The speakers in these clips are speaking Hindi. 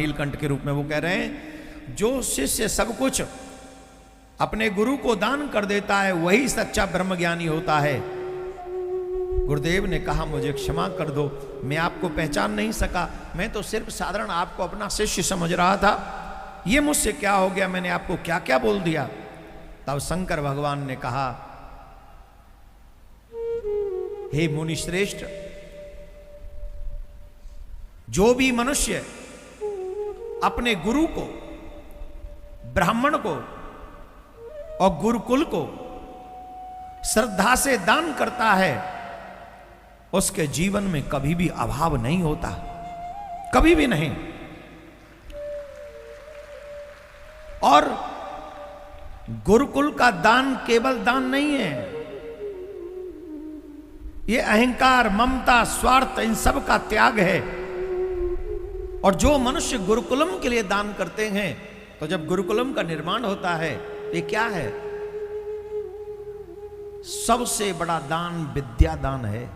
नीलकंठ के रूप में वो कह रहे हैं, जो शिष्य सब कुछ अपने गुरु को दान कर देता है वही सच्चा ब्रह्मज्ञानी होता है। गुरुदेव ने कहा मुझे क्षमा कर दो, मैं आपको पहचान नहीं सका, मैं तो सिर्फ साधारण आपको अपना शिष्य समझ रहा था, ये मुझसे क्या हो गया, मैंने आपको क्या क्या बोल दिया। तब शंकर भगवान ने कहा, हे मुनि श्रेष्ठ, जो भी मनुष्य अपने गुरु को, ब्राह्मण को और गुरुकुल को श्रद्धा से दान करता है उसके जीवन में कभी भी अभाव नहीं होता, कभी भी नहीं। और गुरुकुल का दान केवल दान नहीं है, ये अहंकार, ममता, स्वार्थ, इन सब का त्याग है। और जो मनुष्य गुरुकुलम के लिए दान करते हैं, तो जब गुरुकुलम का निर्माण होता है, ये क्या है? सबसे बड़ा दान विद्या दान है।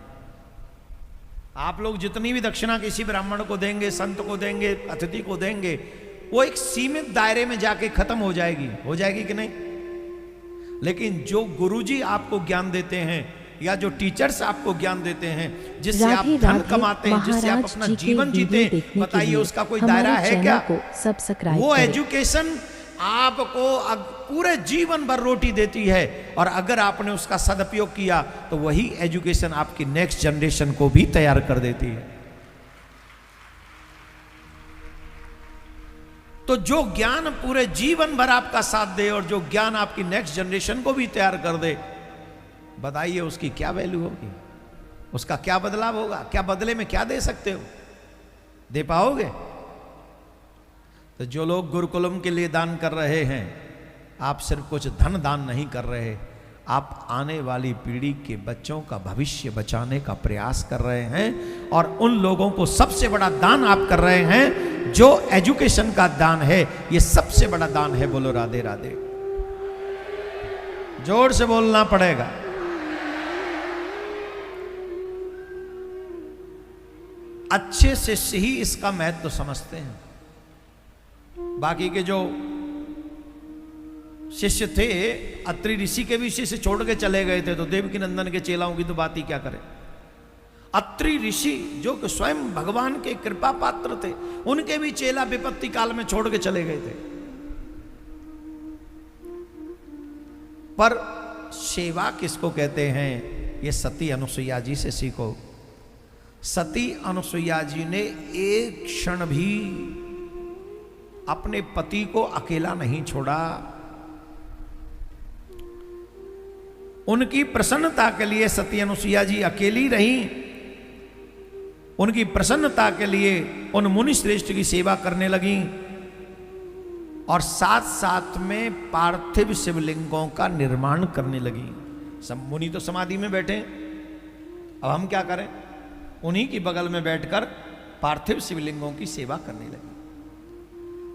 आप लोग जितनी भी दक्षिणा किसी ब्राह्मण को देंगे, संत को देंगे, अतिथि को देंगे, वो एक सीमित दायरे में जाके खत्म हो जाएगी कि नहीं? लेकिन जो गुरुजी आपको ज्ञान देते हैं या जो टीचर्स आपको ज्ञान देते हैं, जिससे आप धन कमाते हैं, जिससे आप अपना जीवन जीते हैं, बताइए उसका कोई दायरा है क्या? वो एजुकेशन आपको पूरे जीवन भर रोटी देती है, और अगर आपने उसका सदुपयोग किया तो वही एजुकेशन आपकी नेक्स्ट जनरेशन को भी तैयार कर देती है। तो जो ज्ञान पूरे जीवन भर आपका साथ दे और जो ज्ञान आपकी नेक्स्ट जनरेशन को भी तैयार कर दे, बताइए उसकी क्या वैल्यू होगी, उसका क्या बदलाव होगा? क्या बदले में क्या दे सकते हो? दे पाओगे? तो जो लोग गुरुकुलम के लिए दान कर रहे हैं, आप सिर्फ कुछ धन दान नहीं कर रहे, आप आने वाली पीढ़ी के बच्चों का भविष्य बचाने का प्रयास कर रहे हैं। और उन लोगों को सबसे बड़ा दान आप कर रहे हैं, जो एजुकेशन का दान है, ये सबसे बड़ा दान है। बोलो राधे राधे, जोर से बोलना पड़ेगा। अच्छे शिष्य ही इसका महत्व तो समझते हैं। बाकी के जो शिष्य थे, अत्रि ऋषि के भी शिष्य छोड़ के चले गए थे, तो देवकी नंदन के चेलाओं की तो बात ही क्या करें। अत्रि ऋषि जो कि स्वयं भगवान के कृपा पात्र थे, उनके भी चेला विपत्ति काल में छोड़ के चले गए थे। पर सेवा किसको कहते हैं, ये सती अनुसुईया जी से सीखो। सती अनुसुईया जी ने एक क्षण भी अपने पति को अकेला नहीं छोड़ा। उनकी प्रसन्नता के लिए सती अनुसुईया जी अकेली रही। उनकी प्रसन्नता के लिए उन मुनि श्रेष्ठ की सेवा करने लगी, और साथ साथ में पार्थिव शिवलिंगों का निर्माण करने लगी। सब मुनि तो समाधि में बैठे, अब हम क्या करें? उन्हीं की बगल में बैठकर पार्थिव शिवलिंगों की सेवा करने लगी।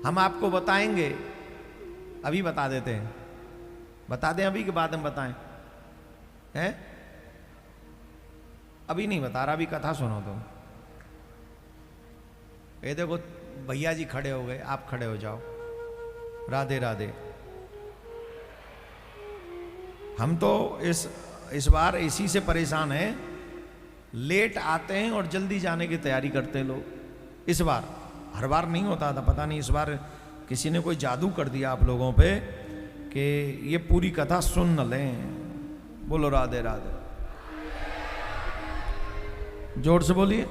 हम आपको बताएंगे, अभी बता देते हैं, बता दें अभी के बाद हम बताएं? हैं? अभी नहीं बता रहा, अभी कथा सुनो तुम। ये देखो भैया जी खड़े हो गए, आप खड़े हो जाओ। राधे राधे। हम तो इस बार इसी से परेशान हैं, लेट आते हैं और जल्दी जाने की तैयारी करते हैं लोग। इस बार, हर बार नहीं होता था, पता नहीं इस बार किसी ने कोई जादू कर दिया आप लोगों पे कि ये पूरी कथा सुन न लें। बोलो राधे राधे, जोर से बोलिए।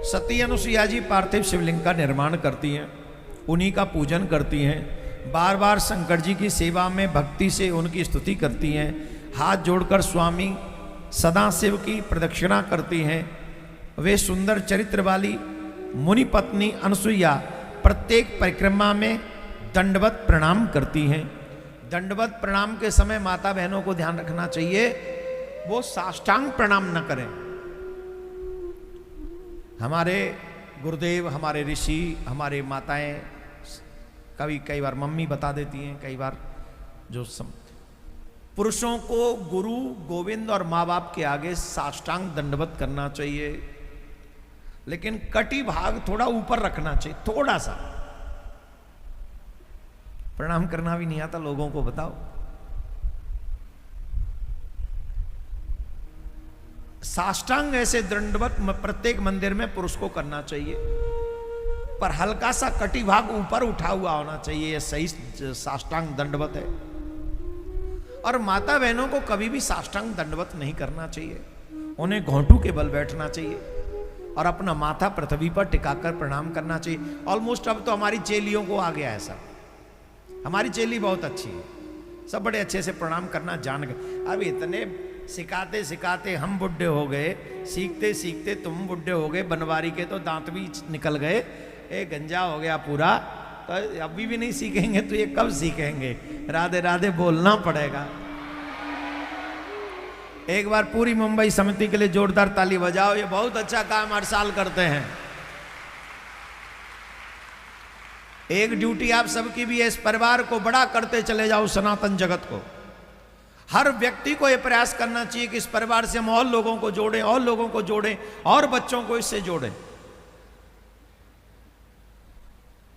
सती अनुसुईया जी पार्थिव शिवलिंग का निर्माण करती हैं, उन्हीं का पूजन करती हैं, बार बार शंकर जी की सेवा में भक्ति से उनकी स्तुति करती हैं, हाथ जोड़कर स्वामी सदाशिव की प्रदक्षिणा करती हैं। वे सुंदर चरित्र वाली मुनि पत्नी अनुसुईया प्रत्येक परिक्रमा में दंडवत प्रणाम करती हैं। दंडवत प्रणाम के समय माता बहनों को ध्यान रखना चाहिए, वो साष्टांग प्रणाम न करें। हमारे गुरुदेव, हमारे ऋषि, हमारे माताएं, कई बार मम्मी बता देती हैं, कई बार जो पुरुषों को गुरु गोविंद और माँ बाप के आगे साष्टांग दंडवत करना चाहिए। लेकिन कटी भाग थोड़ा ऊपर रखना चाहिए, थोड़ा सा। प्रणाम करना भी नहीं आता लोगों को, बताओ। साष्टांग ऐसे दंडवत प्रत्येक मंदिर में पुरुष को करना चाहिए, पर हल्का सा कटी भाग ऊपर उठा हुआ होना चाहिए, यह सही साष्टांग दंडवत है। और माता बहनों को कभी भी साष्टांग दंडवत नहीं करना चाहिए, उन्हें घोंटू के बल बैठना चाहिए और अपना माथा पृथ्वी पर टिकाकर प्रणाम करना चाहिए। ऑलमोस्ट अब तो हमारी चेलियों को आ गया है सब, हमारी चेली बहुत अच्छी है, सब बड़े अच्छे से प्रणाम करना जान गए। अब इतने सिखाते सिखाते हम बुढ़े हो गए, सीखते सीखते तुम बुढ़े हो गए, बनवारी के तो दांत भी निकल गए, ए गंजा हो गया पूरा, तो अभी भी नहीं सीखेंगे तो ये कब सीखेंगे? राधे राधे बोलना पड़ेगा। एक बार पूरी मुंबई समिति के लिए जोरदार ताली बजाओ, ये बहुत अच्छा काम हर साल करते हैं। एक ड्यूटी आप सबकी भी है, इस परिवार को बड़ा करते चले जाओ, सनातन जगत को। हर व्यक्ति को यह प्रयास करना चाहिए कि इस परिवार से हम और लोगों को जोड़ें, और लोगों को जोड़ें, और बच्चों को इससे जोड़ें।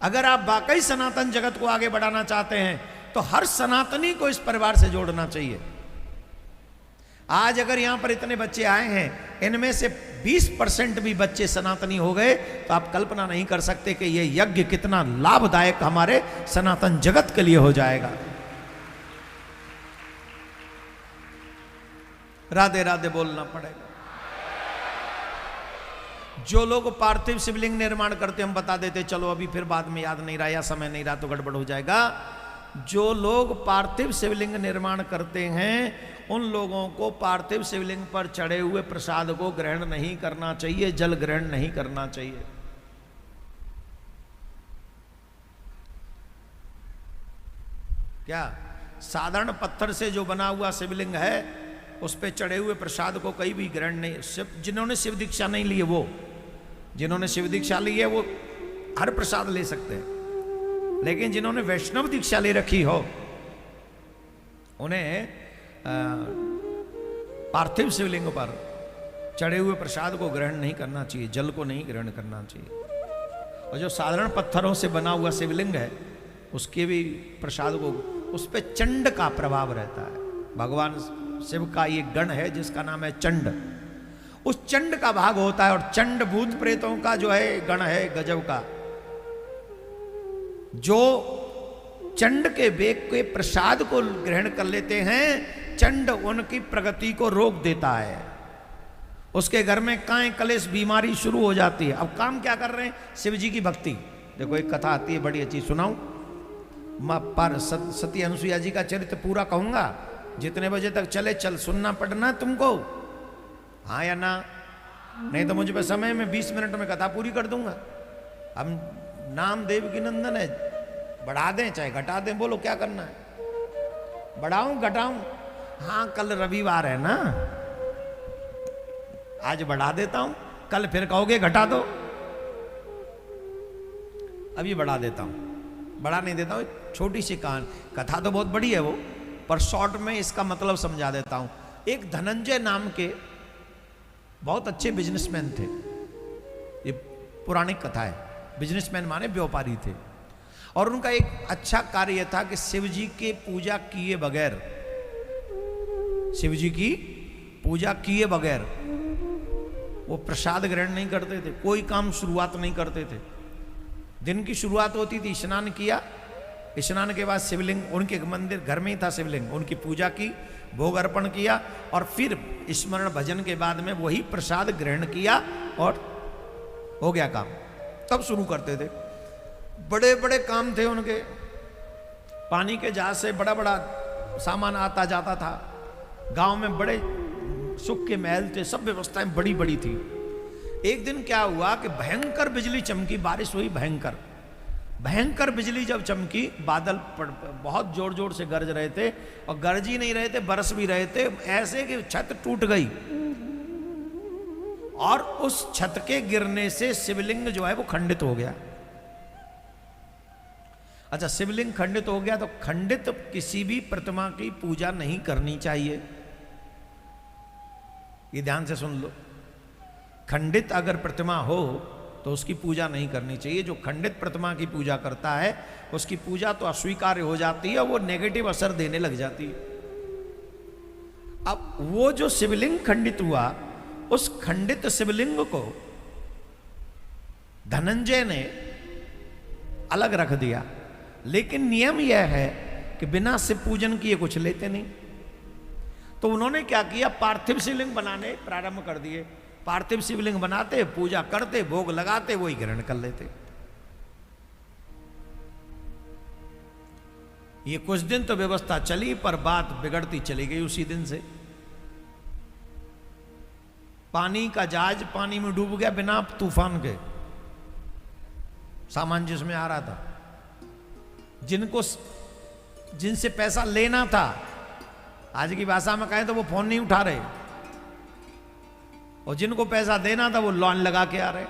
अगर आप वाकई सनातन जगत को आगे बढ़ाना चाहते हैं तो हर सनातनी को इस परिवार से जोड़ना चाहिए। आज अगर यहां पर इतने बच्चे आए हैं, इनमें से 20% भी बच्चे सनातनी हो गए तो आप कल्पना नहीं कर सकते कि यह यज्ञ कितना लाभदायक हमारे सनातन जगत के लिए हो जाएगा। राधे राधे बोलना पड़ेगा। जो लोग पार्थिव शिवलिंग निर्माण करते, हम बता देते, चलो अभी फिर बाद में याद नहीं रहा या समय नहीं रहा तो गड़बड़ हो जाएगा। जो लोग पार्थिव शिवलिंग निर्माण करते हैं उन लोगों को पार्थिव शिवलिंग पर चढ़े हुए प्रसाद को ग्रहण नहीं करना चाहिए, जल ग्रहण नहीं करना चाहिए। क्या साधारण पत्थर से जो बना हुआ शिवलिंग है उस पे चढ़े हुए प्रसाद को कहीं भी ग्रहण नहीं। जिन्होंने शिव दीक्षा नहीं ली है, वो जिन्होंने शिव दीक्षा ली है वो हर प्रसाद ले सकते हैं, लेकिन जिन्होंने वैष्णव दीक्षा ले रखी हो उन्हें पार्थिव शिवलिंग पर चढ़े हुए प्रसाद को ग्रहण नहीं करना चाहिए, जल को नहीं ग्रहण करना चाहिए। और जो साधारण पत्थरों से बना हुआ शिवलिंग है उसके भी प्रसाद को, उस पर चंड का प्रभाव रहता है। भगवान शिव का ये गण है जिसका नाम है चंड, उस चंड का भाग होता है। और चंड भूत प्रेतों का जो है गण है गजब का, जो चंड के वेग के प्रसाद को ग्रहण कर लेते हैं, चंड उनकी प्रगति को रोक देता है। उसके घर में कांय कलेश बीमारी शुरू हो जाती है। अब काम क्या कर रहे हैं? शिव जी की भक्ति। देखो एक कथा आती है बड़ी अच्छी, सुनाऊं? पर सती अनुसुईया जी का चरित्र पूरा कहूंगा, जितने बजे तक चले चल, सुनना पड़ना तुमको, हाँ या ना? नहीं तो मुझे पे समय में 20 मिनट में कथा पूरी कर दूंगा। हम नाम देव की नंदन है, बढ़ा दें चाहे घटा दें, बोलो क्या करना है? बढ़ाऊं घटाऊं? हाँ कल रविवार है ना, आज बढ़ा देता हूं, कल फिर कहोगे घटा दो। अभी बढ़ा देता हूं, बढ़ा नहीं देता हूं। छोटी सी कहानी, कथा तो बहुत बड़ी है वो, पर शॉर्ट में इसका मतलब समझा देता हूं। एक धनंजय नाम के बहुत अच्छे बिजनेसमैन थे, ये पुरानी कथा है। बिजनेसमैन माने व्यापारी थे, और उनका एक अच्छा कार्य यह था कि शिव जी के पूजा किए बगैर, शिव जी की पूजा किए बगैर वो प्रसाद ग्रहण नहीं करते थे, कोई काम शुरुआत नहीं करते थे। दिन की शुरुआत होती थी, स्नान किया, स्नान के बाद शिवलिंग, उनके मंदिर घर में ही था शिवलिंग, उनकी पूजा की, भोग अर्पण किया, और फिर स्मरण भजन के बाद में वही प्रसाद ग्रहण किया और हो गया काम। तब शुरू करते थे। बड़े बड़े काम थे उनके, पानी के जहाज से बड़ा बड़ा सामान आता जाता था, गांव में बड़े सुख के महल थे, सब व्यवस्थाएं बड़ी बड़ी थी। एक दिन क्या हुआ कि भयंकर बिजली चमकी, बारिश हुई भयंकर, भयंकर बिजली जब चमकी, बादल बहुत जोर जोर से गरज रहे थे, और गरज ही नहीं रहे थे, बरस भी रहे थे, ऐसे कि छत टूट गई, और उस छत के गिरने से शिवलिंग जो है वो खंडित हो गया। अच्छा, शिवलिंग खंडित हो गया तो खंडित किसी भी प्रतिमा की पूजा नहीं करनी चाहिए, ये ध्यान से सुन लो। खंडित अगर प्रतिमा हो तो उसकी पूजा नहीं करनी चाहिए। जो खंडित प्रतिमा की पूजा करता है उसकी पूजा तो अस्वीकार्य हो जाती है, वो नेगेटिव असर देने लग जाती है। अब वो जो शिवलिंग खंडित हुआ, उस खंडित शिवलिंग को धनंजय ने अलग रख दिया, लेकिन नियम यह है कि बिना शिव पूजन किए कुछ लेते नहीं। तो उन्होंने क्या किया, पार्थिव शिवलिंग बनाने प्रारंभ कर दिए। पार्थिव शिवलिंग बनाते, पूजा करते, भोग लगाते, वही ग्रहण कर लेते। ये कुछ दिन तो व्यवस्था चली, पर बात बिगड़ती चली गई उसी दिन से। पानी का जहाज पानी में डूब गया बिना तूफान के, सामान जिसमें आ रहा था। जिनसे पैसा लेना था, आज की भाषा में कहें तो वो फोन नहीं उठा रहे, और जिनको पैसा देना था वो लोन लगा के आ रहे।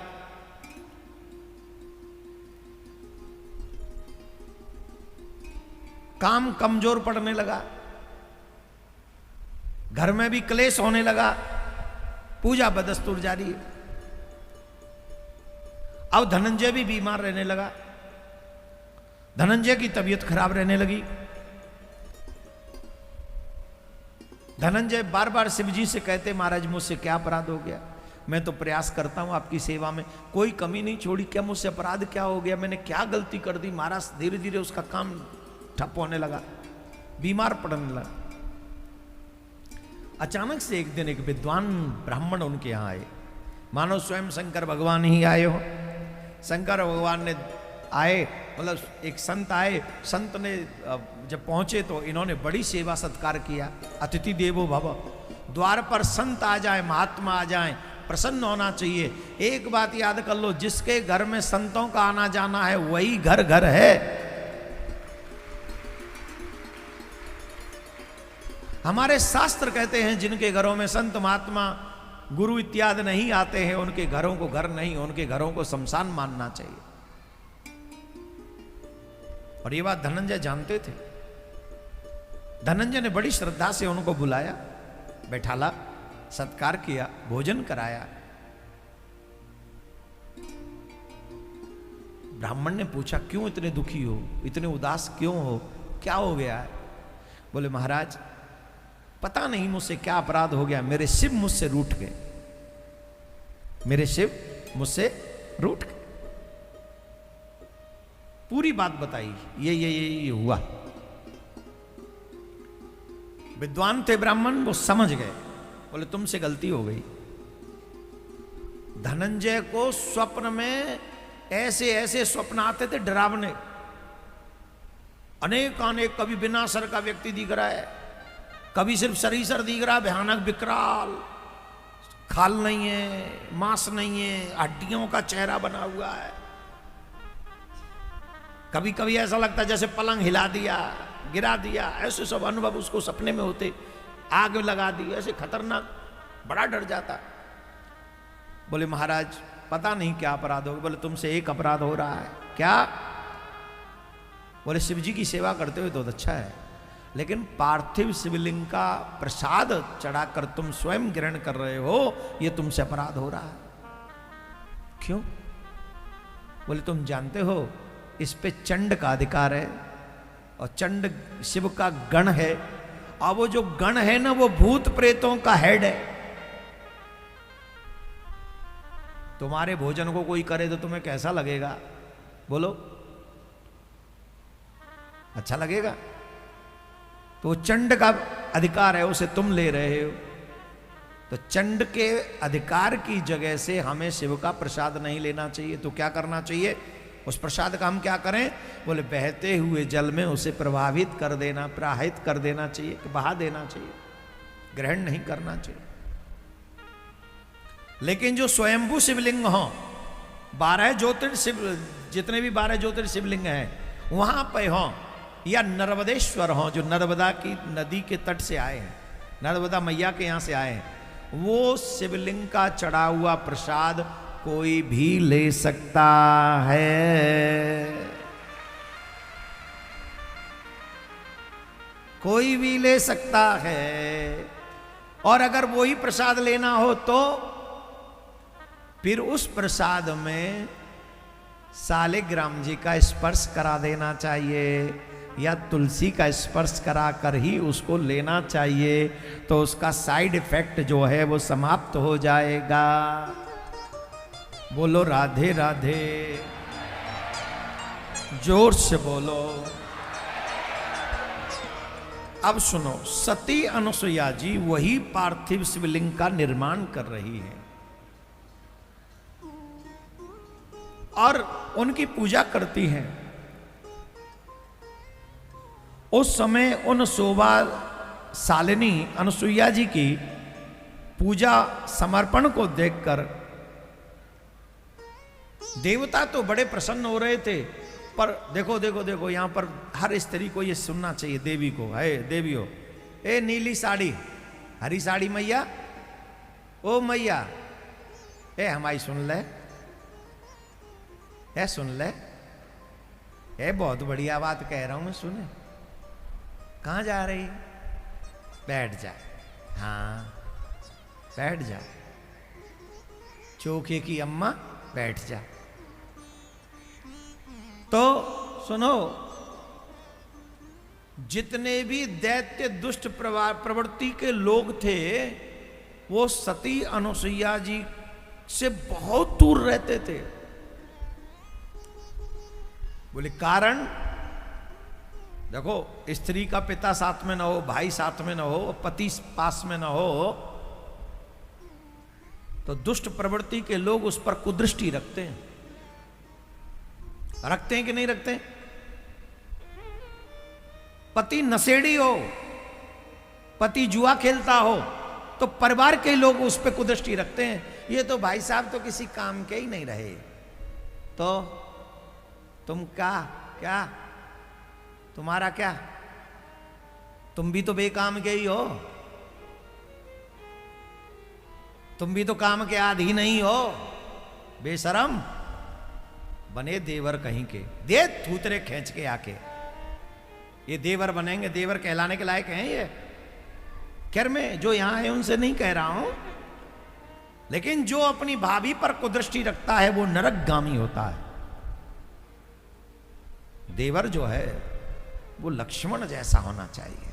काम कमजोर पड़ने लगा, घर में भी क्लेश होने लगा, पूजा बदस्तूर जारी है। अब धनंजय भी बीमार रहने लगा, धनंजय की तबीयत खराब रहने लगी। धनंजय बार बार शिवजी से कहते, महाराज मुझसे क्या अपराध हो गया, मैं तो प्रयास करता हूं आपकी सेवा में, कोई कमी नहीं छोड़ी, क्या मुझसे अपराध क्या हो गया, मैंने क्या गलती कर दी। महाराज धीरे धीरे उसका काम ठप होने लगा, बीमार पड़ने लगा। अचानक से एक दिन एक विद्वान ब्राह्मण उनके यहां आए, मानो स्वयं शंकर भगवान ही आए हो। शंकर भगवान ने आए, मतलब एक संत आए, संत ने जब पहुंचे तो इन्होंने बड़ी सेवा सत्कार किया। अतिथि देवो भव, द्वार पर संत आ जाए, महात्मा आ जाए, प्रसन्न होना चाहिए। एक बात याद कर लो, जिसके घर में संतों का आना जाना है वही घर घर है। हमारे शास्त्र कहते हैं जिनके घरों में संत महात्मा गुरु इत्यादि नहीं आते हैं, उनके घरों को घर नहीं, उनके घरों को शमशान मानना चाहिए। और ये बात धनंजय जानते थे। धनंजय ने बड़ी श्रद्धा से उनको बुलाया, बैठाला, सत्कार किया, भोजन कराया। ब्राह्मण ने पूछा, क्यों इतने दुखी हो, इतने उदास क्यों हो, क्या हो गया है? बोले, महाराज पता नहीं मुझसे क्या अपराध हो गया, मेरे शिव मुझसे रूठ गए, मेरे शिव मुझसे रूठ गए। पूरी बात बताई, ये हुआ। विद्वान थे ब्राह्मण, वो समझ गए, बोले तुमसे गलती हो गई। धनंजय को स्वप्न में ऐसे ऐसे स्वप्न आते थे डरावने, अनेक अनेक, कभी बिना सर का व्यक्ति दिख रहा है, कभी सिर्फ सरीसर दिख रहा, भयानक विकराल, खाल नहीं है, मांस नहीं है, हड्डियों का चेहरा बना हुआ है। कभी कभी ऐसा लगता है जैसे पलंग हिला दिया, गिरा दिया, ऐसे सब अनुभव उसको सपने में होते। आग लगा दी, ऐसे खतरनाक, बड़ा डर जाता। बोले महाराज पता नहीं क्या अपराध हो। बोले तुमसे एक अपराध हो रहा है। क्या? बोले शिव जी की सेवा करते हुए तो अच्छा है, लेकिन पार्थिव शिवलिंग का प्रसाद चढ़ाकर तुम स्वयं ग्रहण कर रहे हो, यह तुमसे अपराध हो रहा है। क्यों? बोले तुम जानते हो इस पे चंड का अधिकार है, और चंड शिव का गण है, और वो जो गण है ना, वो भूत प्रेतों का हेड है। तुम्हारे भोजन को कोई करे तो तुम्हें कैसा लगेगा? बोलो, अच्छा लगेगा? तो चंड का अधिकार है, उसे तुम ले रहे हो। तो चंड के अधिकार की जगह से हमें शिव का प्रसाद नहीं लेना चाहिए। तो क्या करना चाहिए? उस प्रसाद का हम क्या करें? बोले बहते हुए जल में उसे प्रभावित कर देना, प्रवाहित कर देना चाहिए, बहा देना चाहिए, ग्रहण नहीं करना चाहिए। लेकिन जो स्वयंभू शिवलिंग हो, 12 ज्योतिर्शिव, जितने भी 12 ज्योतिर्शिवलिंग हैं वहां पे हो, या नर्मदेश्वर हो, जो नर्मदा की नदी के तट से आए हैं, नर्मदा मैया के यहां से आए हैं, वो शिवलिंग का चढ़ा हुआ प्रसाद कोई भी ले सकता है। कोई भी ले सकता है। और अगर वही प्रसाद लेना हो तो फिर उस प्रसाद में सालिग्राम जी का स्पर्श करा देना चाहिए या तुलसी का स्पर्श करा कर ही उसको लेना चाहिए, तो उसका साइड इफेक्ट जो है वो समाप्त हो जाएगा। बोलो राधे राधे, जोर से बोलो। अब सुनो, सती अनुसुईया जी वही पार्थिव शिवलिंग का निर्माण कर रही है और उनकी पूजा करती हैं। उस समय उन शोभा शालिनी अनुसुईया जी की पूजा समर्पण को देखकर देवता तो बड़े प्रसन्न हो रहे थे, पर देखो देखो देखो, यहां पर हर स्त्री को ये सुनना चाहिए, देवी को, है देवी हो, ए नीली साड़ी, हरी साड़ी मैया, ओ मैया, ए हमारी सुन ले, ए सुन ले, ए बहुत बढ़िया बात कह रहा हूं मैं, सुने। कहां जा रही? बैठ जा, हाँ बैठ जा, चोखे की अम्मा बैठ जा। तो सुनो, जितने भी दैत्य दुष्ट प्रवृत्ति के लोग थे वो सती अनुसुईया जी से बहुत दूर रहते थे। बोले कारण, देखो स्त्री का पिता साथ में ना हो, भाई साथ में ना हो, पति पास में ना हो, तो दुष्ट प्रवृत्ति के लोग उस पर कुदृष्टि रखते हैं। रखते हैं कि नहीं रखते? पति नशेड़ी हो, पति जुआ खेलता हो, तो परिवार के लोग उस पर कुदृष्टि रखते हैं, ये तो भाई साहब तो किसी काम के ही नहीं रहे, तो तुम क्या तुम्हारा क्या, तुम भी तो बेकाम के ही हो, तुम भी तो काम के आदि नहीं हो, बेशरम बने देवर कहीं के, दे थूतरे खींच के आके, ये देवर बनेंगे, देवर कहलाने के लायक हैं ये? खैर मैं जो यहां है उनसे नहीं कह रहा हूं, लेकिन जो अपनी भाभी पर कुदृष्टि रखता है वो नरकगामी होता है। देवर जो है वो लक्ष्मण जैसा होना चाहिए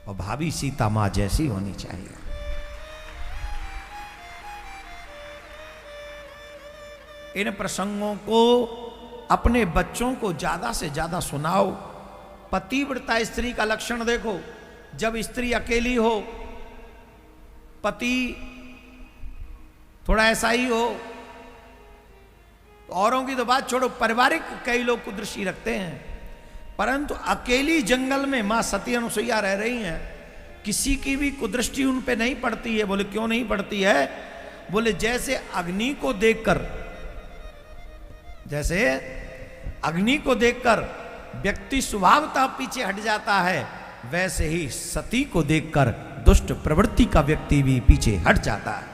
और भाभी सीता मां जैसी होनी चाहिए। इन प्रसंगों को अपने बच्चों को ज्यादा से ज्यादा सुनाओ। पतिव्रता स्त्री का लक्षण देखो, जब स्त्री अकेली हो, पति थोड़ा ऐसा ही हो, औरों की तो बात छोड़ो, पारिवारिक कई लोग कुदृष्टि रखते हैं, परंतु अकेली जंगल में मां सती अनुसुईया रह रही हैं, किसी की भी कुदृष्टि उन पे नहीं पड़ती है। बोले क्यों नहीं पड़ती है? बोले जैसे अग्नि को देखकर, जैसे अग्नि को देखकर व्यक्ति स्वभावतः पीछे हट जाता है, वैसे ही सती को देखकर दुष्ट प्रवृत्ति का व्यक्ति भी पीछे हट जाता है।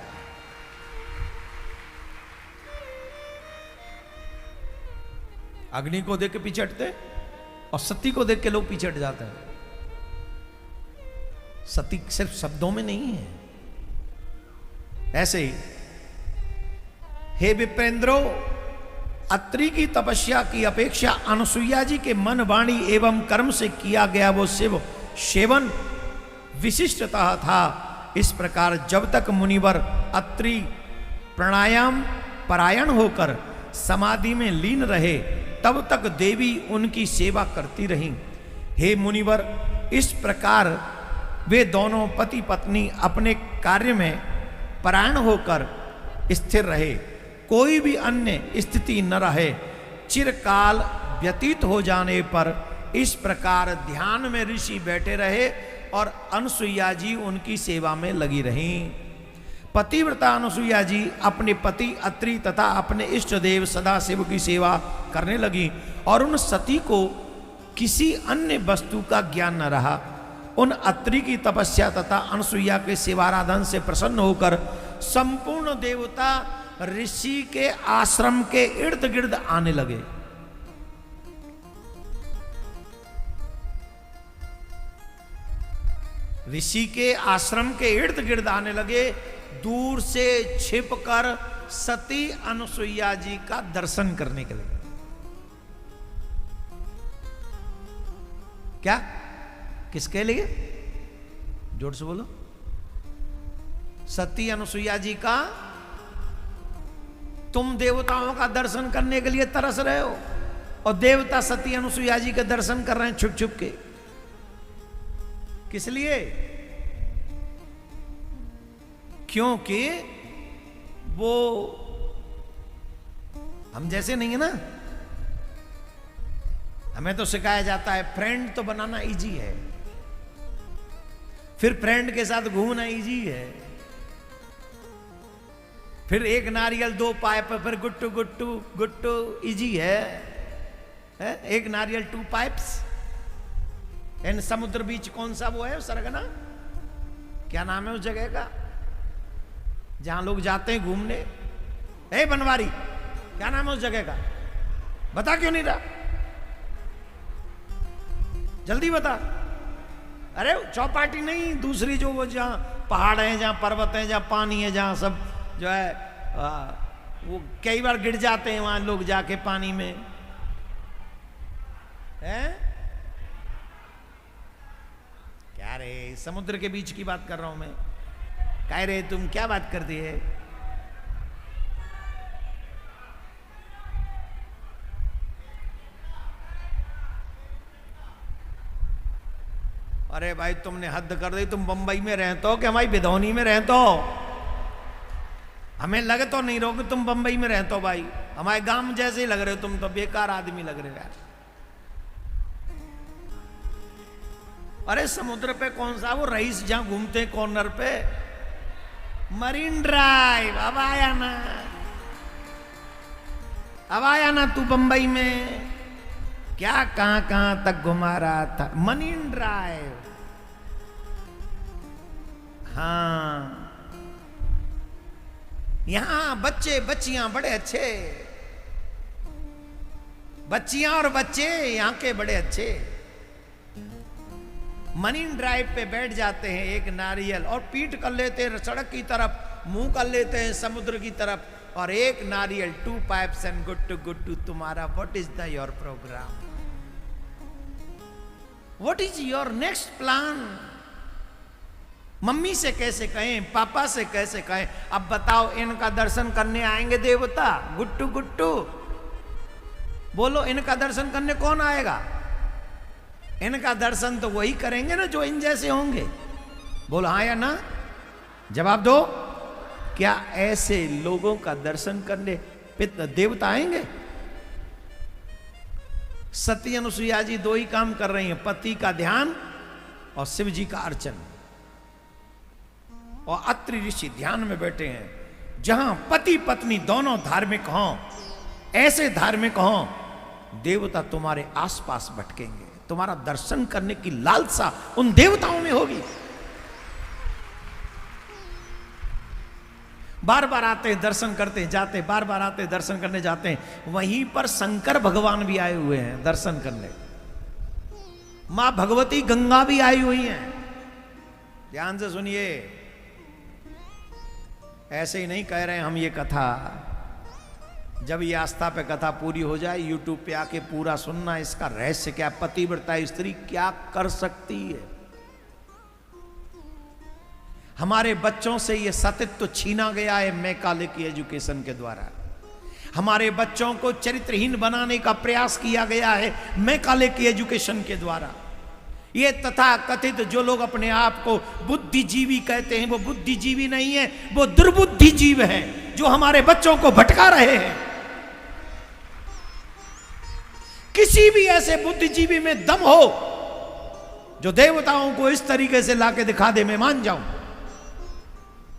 अग्नि को देख के पीछे हटते और सती को देख के लोग पीछे हट जाते हैं। सती सिर्फ शब्दों में नहीं है। ऐसे ही हे विप्रेंद्रो, अत्रि की तपस्या की अपेक्षा अनुसुईया जी के मन, वाणी एवं कर्म से किया गया वो शिव सेवन विशिष्टतः था। इस प्रकार जब तक मुनिवर अत्रि प्राणायाम परायण होकर समाधि में लीन रहे, तब तक देवी उनकी सेवा करती रहीं। हे मुनिवर, इस प्रकार वे दोनों पति पत्नी अपने कार्य में परायण होकर स्थिर रहे, कोई भी अन्य स्थिति न रहे। चिरकाल व्यतीत हो जाने पर इस प्रकार ध्यान में ऋषि बैठे रहे और अनुसुईया जी उनकी सेवा में लगी रहीं। पतिव्रता अनुसुईया जी अपने पति अत्रि तथा अपने इष्ट देव सदाशिव की सेवा करने लगी और उन सती को किसी अन्य वस्तु का ज्ञान न रहा। उन अत्रि की तपस्या तथा अनुसुईया के सेवाराधन से प्रसन्न होकर संपूर्ण देवता ऋषि के आश्रम के इर्द गिर्द आने लगे। ऋषि के आश्रम के इर्द गिर्द आने लगे, दूर से छिपकर सती अनुसुईया जी का दर्शन करने के लिए। क्या? किसके लिए? जोर से बोलो। सती अनुसुईया जी का। तुम देवताओं का दर्शन करने के लिए तरस रहे हो और देवता सती अनुसुईया जी के दर्शन कर रहे हैं छुप छुप के। किस लिए? क्योंकि वो हम जैसे नहीं है ना। हमें तो सिखाया जाता है फ्रेंड तो बनाना इजी है, फिर फ्रेंड के साथ घूमना इजी है, फिर एक नारियल दो पाइप, फिर गुट्टू गुट्टू गुट्टू इजी है, एक नारियल टू पाइप्स। एंड समुद्र बीच कौन सा वो है सरगना, क्या नाम है उस जगह का जहां लोग जाते हैं घूमने? ए बनवारी, क्या नाम है उस जगह का? बता क्यों नहीं रहा? जल्दी बता। अरे चौपाटी नहीं, दूसरी जो वो जहां पहाड़ है, जहां पर्वत है, जहां पानी है, जहां सब जो है वो कई बार गिर जाते हैं वहां लोग जाके पानी में हैं? क्या रे, समुद्र के बीच की बात कर रहा हूं मैं। कह रहे तुम क्या बात करती है? अरे भाई तुमने हद कर दी। तुम बंबई में रहते हो कि हमारी बिधौनी में रहते हो? हमें लगे तो नहीं रहो कि तुम बंबई में रहते हो भाई। हमारे गांव जैसे ही लग रहे हो तुम, तो बेकार आदमी लग रहे हो यार। अरे समुद्र पे कौन सा वो रईस जहां घूमते हैं कॉर्नर पे, मरीन ड्राइव। अब आया ना, अब आया ना तू बंबई में। क्या कहां कहां तक घुमा रहा था? Marine drive. हाँ, यहां बच्चे बच्चियां बड़े अच्छे, बच्चियां और बच्चे यहां के बड़े अच्छे। मरीन ड्राइव पे बैठ जाते हैं, एक नारियल और पीठ कर लेते हैं सड़क की तरफ, मुंह कर लेते हैं समुद्र की तरफ, और एक नारियल, टू पाइप्स एंड गुट्टू तुम्हारा। What is the your program? What is your next plan? Mummy से कैसे कहें, पापा से कैसे कहें? अब बताओ, इनका दर्शन करने आएंगे देवता? गुट्टू गुट्टू बोलो, इनका दर्शन करने कौन आएगा? इनका दर्शन तो वही करेंगे ना जो इन जैसे होंगे। बोलो हाँ या ना, जवाब दो। क्या ऐसे लोगों का दर्शन करने देवता आएंगे? सती अनुसुईया जी दो ही काम कर रही हैं, पति का ध्यान और शिव जी का अर्चन। और अत्रि ऋषि ध्यान में बैठे हैं। जहां पति पत्नी दोनों धार्मिक हों, ऐसे धार्मिक हों, देवता तुम्हारे आसपास भटकेंगे। तुम्हारा दर्शन करने की लालसा उन देवताओं में होगी। बार बार आते हैं, दर्शन करते जाते, बार बार आते हैं, दर्शन करने जाते हैं। वहीं पर शंकर भगवान भी आए हुए हैं दर्शन करने। मां भगवती गंगा भी आई हुई हैं। ध्यान से सुनिए, ऐसे ही नहीं कह रहे हैं हम ये कथा। जब ये आस्था पे कथा पूरी हो जाए, यूट्यूब पे आके पूरा सुनना। इसका रहस्य क्या, पतिव्रता स्त्री क्या कर सकती है। हमारे बच्चों से ये सतीत्व छीना गया है मैकाले की एजुकेशन के द्वारा। हमारे बच्चों को चरित्रहीन बनाने का प्रयास किया गया है मैकाले की एजुकेशन के द्वारा। ये तथा कथित जो लोग अपने आप को बुद्धिजीवी कहते हैं, वो बुद्धिजीवी नहीं है, वो दुर्बुद्धिजीव हैं जो हमारे बच्चों को भटका रहे हैं। किसी भी ऐसे बुद्धिजीवी में दम हो जो देवताओं को इस तरीके से लाके दिखा दे, मैं मान जाऊं।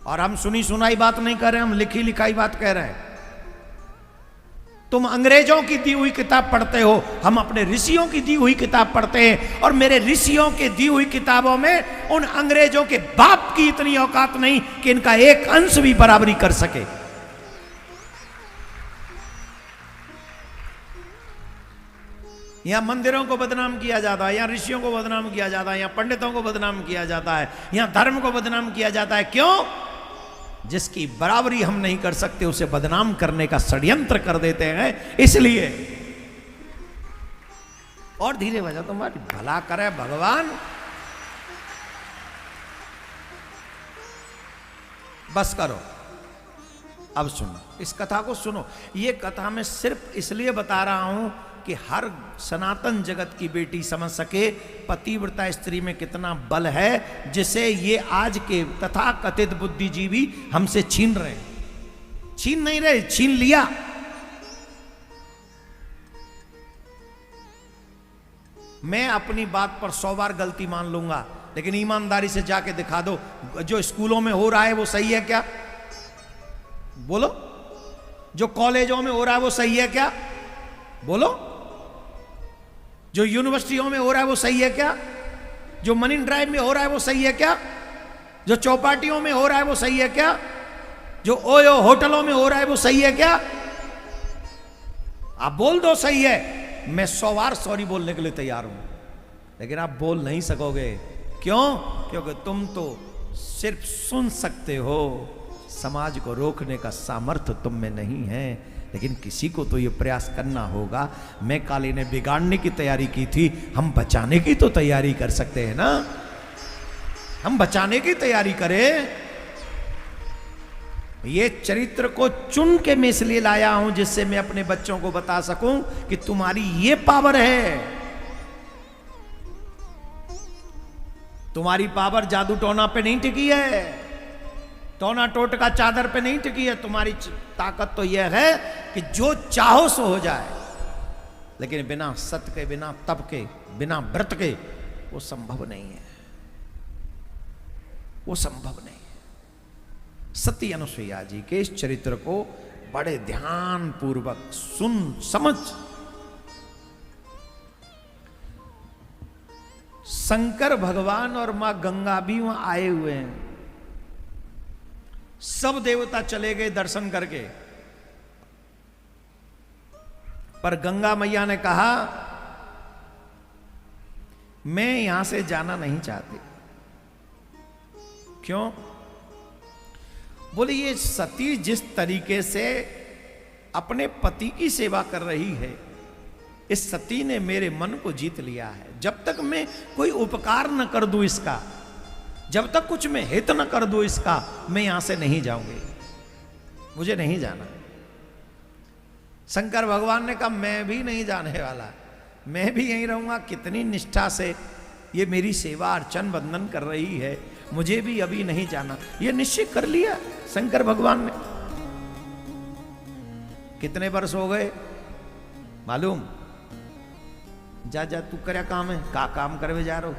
और हम सुनी सुनाई बात नहीं कर रहे, हम लिखी लिखाई बात कह रहे हैं। तुम अंग्रेजों की दी हुई किताब पढ़ते हो, हम अपने ऋषियों की दी हुई किताब पढ़ते हैं। और मेरे ऋषियों की दी हुई किताबों में उन अंग्रेजों के बाप की इतनी औकात नहीं कि इनका एक अंश भी बराबरी कर सके। यहां मंदिरों को बदनाम किया जाता है, यहां ऋषियों को बदनाम किया जाता है, यहां पंडितों को बदनाम किया जाता है, यहां धर्म को बदनाम किया जाता है। क्यों? जिसकी बराबरी हम नहीं कर सकते उसे बदनाम करने का षड्यंत्र कर देते हैं। इसलिए और धीरे बजा, तुम्हारी भला करे भगवान। बस करो, अब सुनो, इस कथा को सुनो। ये कथा मैं सिर्फ इसलिए बता रहा हूं कि हर सनातन जगत की बेटी समझ सके पतिव्रता स्त्री में कितना बल है, जिसे ये आज के तथा कथित बुद्धिजीवी हमसे छीन रहे हैं। छीन नहीं रहे, छीन लिया। मैं अपनी बात पर 100 बार गलती मान लूंगा, लेकिन ईमानदारी से जाके दिखा दो, जो स्कूलों में हो रहा है वो सही है क्या? बोलो। जो कॉलेजों में हो रहा है वो सही है क्या? बोलो। जो यूनिवर्सिटियों में हो रहा है वो सही है क्या? जो मरीन ड्राइव में हो रहा है वो सही है क्या? जो चौपाटियों में हो रहा है वो सही है क्या? जो ओयो होटलों में हो रहा है वो सही है क्या? आप बोल दो सही है, मैं 100 बार सॉरी बोलने के लिए तैयार हूं, लेकिन आप बोल नहीं सकोगे। क्यों? क्योंकि तुम तो सिर्फ सुन सकते हो, समाज को रोकने का सामर्थ्य तुम में नहीं है। लेकिन किसी को तो ये प्रयास करना होगा। मैं काली ने बिगाड़ने की तैयारी की थी, हम बचाने की तो तैयारी कर सकते हैं ना। हम बचाने की तैयारी करें। ये चरित्र को चुन के मैं इसलिए लाया हूं जिससे मैं अपने बच्चों को बता सकूं कि तुम्हारी ये पावर है। तुम्हारी पावर जादू टोना पे नहीं टिकी है, टोना टोटका चादर पे नहीं टिकी है। तुम्हारी ताकत तो यह है कि जो चाहो सो हो जाए, लेकिन बिना सत्य के, बिना तप के, बिना व्रत के वो संभव नहीं है। वो संभव नहीं है। सती अनुसुईया जी के इस चरित्र को बड़े ध्यान पूर्वक सुन समझ। शंकर भगवान और मां गंगा भी वहां आए हुए हैं। सब देवता चले गए दर्शन करके, पर गंगा मैया ने कहा मैं यहां से जाना नहीं चाहती। क्यों? बोले ये सती जिस तरीके से अपने पति की सेवा कर रही है, इस सती ने मेरे मन को जीत लिया है। जब तक मैं कोई उपकार न कर दूं इसका, जब तक कुछ मैं हित न कर दूं इसका, मैं यहां से नहीं जाऊंगी, मुझे नहीं जाना। शंकर भगवान ने कहा मैं भी नहीं जाने वाला, मैं भी यहीं रहूंगा। कितनी निष्ठा से ये मेरी सेवा अर्चन बंदन कर रही है, मुझे भी अभी नहीं जाना। ये निश्चय कर लिया शंकर भगवान ने। कितने वर्ष हो गए मालूम? जा जा तू क्या काम है, का काम करवे जा रहो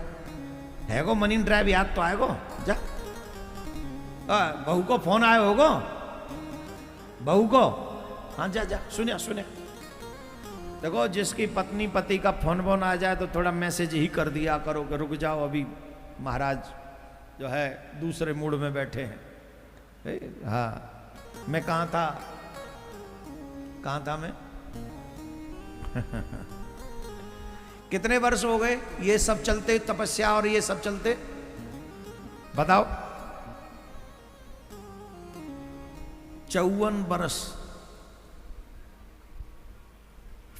है गो? मनीन ड्राइव याद तो आएगो। जा बहू को फोन आए होगो, बहू को। हाँ जा जा, सुनिया सुनिया। देखो जिसकी पत्नी पति का फोन बोन आ जाए तो थोड़ा मैसेज ही कर दिया करो कि रुक जाओ, अभी महाराज जो है दूसरे मूड में बैठे हैं। हाँ मैं कहाँ था मैं? कितने वर्ष हो गए ये सब चलते, तपस्या और ये सब चलते? बताओ। 54 वर्ष,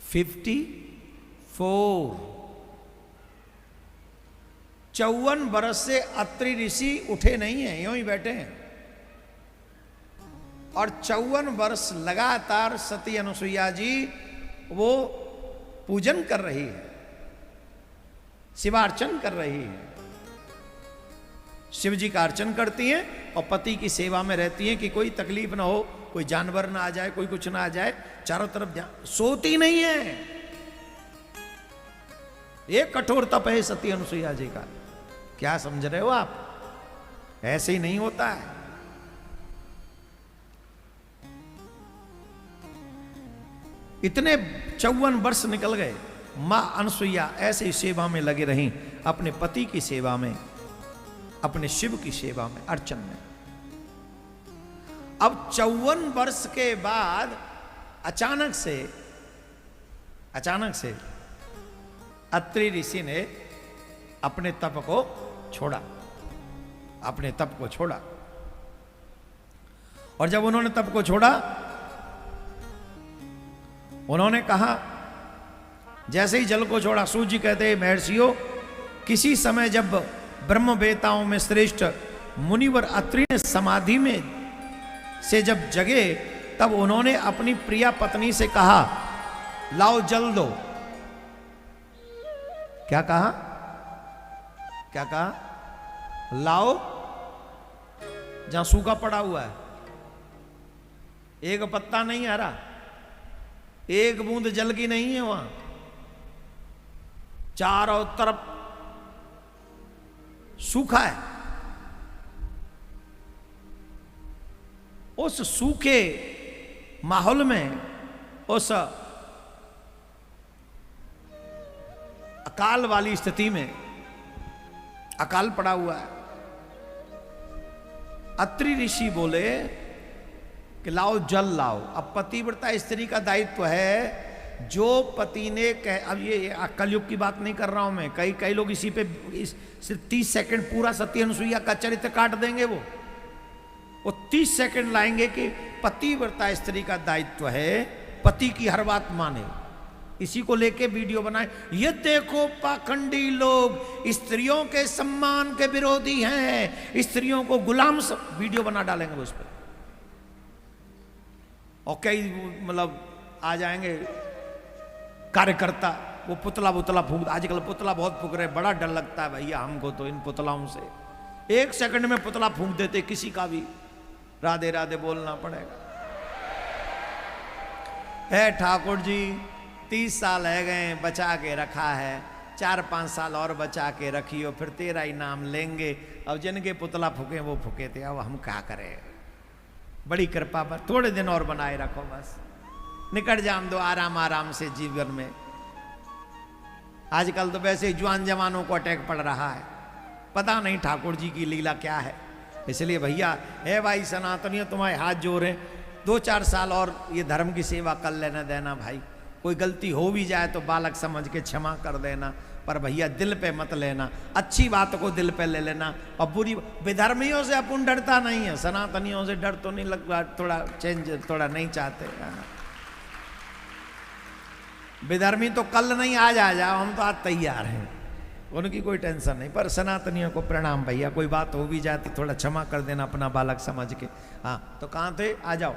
54। 54 वर्ष से अत्रि ऋषि उठे नहीं हैं, यूं ही बैठे हैं। और 54 वर्ष लगातार सती अनुसुईया जी वो पूजन कर रही है, शिवार्चन कर रही है। शिव जी का अर्चन करती हैं और पति की सेवा में रहती हैं कि कोई तकलीफ ना हो, कोई जानवर ना आ जाए, कोई कुछ ना आ जाए। चारों तरफ सोती नहीं है। ये कठोर तप है सती अनुसुईया जी का। क्या समझ रहे हो आप? ऐसे ही नहीं होता है। इतने 54 वर्ष निकल गए, मां अनसुईया ऐसे ही सेवा में लगे रहीं, अपने पति की सेवा में, अपने शिव की सेवा में, अर्चन में। अब 54 वर्ष के बाद अचानक से अत्रि ऋषि ने अपने तप को छोड़ा, अपने तप को छोड़ा। और जब उन्होंने तप को छोड़ा, उन्होंने कहा, जैसे ही जल को छोड़ा, सूर्य जी कहते हैं, महर्षियों, किसी समय जब ब्रह्मवेताओं में श्रेष्ठ मुनिवर अत्रि ने समाधि में से जब जगे, तब उन्होंने अपनी प्रिया पत्नी से कहा, लाओ जल दो। क्या कहा? क्या कहा? लाओ, जहां सूखा पड़ा हुआ है, एक पत्ता नहीं हरा, एक बूंद जल की नहीं है वहां, चारों तरफ सूखा है। उस सूखे माहौल में, उस अकाल वाली स्थिति में, अकाल पड़ा हुआ है, अत्रि ऋषि बोले कि लाओ जल लाओ। अब पतिव्रता स्त्री का दायित्व है, जो पति ने अब ये कलयुग की बात नहीं कर रहा हूं मैं, कई लोग इसी पे सिर्फ 30 सेकंड पूरा सती अनुसुईया का चरित्र काट देंगे। वो 30 सेकंड लाएंगे कि पतिव्रता स्त्री का दायित्व है पति की हर बात माने। इसी को लेके वीडियो बनाए, ये देखो पाखंडी लोग स्त्रियों के सम्मान के विरोधी हैं, स्त्रियों को गुलाम वीडियो बना डालेंगे उस पर। और कई मतलब आ जाएंगे कार्यकर्ता, वो पुतला फूंक, आजकल पुतला बहुत फूंक रहे, बड़ा डर लगता है भैया हमको तो इन पुतलाओं से। 1 सेकंड में पुतला फूंक देते, किसी का भी राधे राधे बोलना पड़ेगा। है ठाकुर जी 30 साल है गए, बचा के रखा है, 4-5 साल और बचा के रखियो, फिर तेरा ही नाम लेंगे। अब जिनके पुतला फूके वो फूके थे, अब हम क्या करें। बड़ी कृपा पर थोड़े दिन और बनाए रखो, बस निकट जाम दो आराम से जीवन में। आजकल तो वैसे जवान जवानों को अटैक पड़ रहा है, पता नहीं ठाकुर जी की लीला क्या है। इसलिए भैया है भाई सनातनियों, तुम्हारे हाथ जोड़े, 2-4 साल और ये धर्म की सेवा कर लेना देना भाई। कोई गलती हो भी जाए तो बालक समझ के क्षमा कर देना, पर भैया दिल पे मत लेना, अच्छी बात को दिल पे ले लेना। और बुरी विधर्मियों से अपन डरता नहीं है, सनातनियों से डर तो नहीं लगता, थोड़ा चेंज थोड़ा नहीं चाहते। विधर्मी तो कल नहीं आज आ जाओ, हम तो आज तैयार हैं, उनकी कोई टेंशन नहीं। पर सनातनियों को प्रणाम भैया, कोई बात हो भी जाए तो थोड़ा क्षमा कर देना अपना बालक समझ के। हाँ तो कहाँ थे, आ जाओ।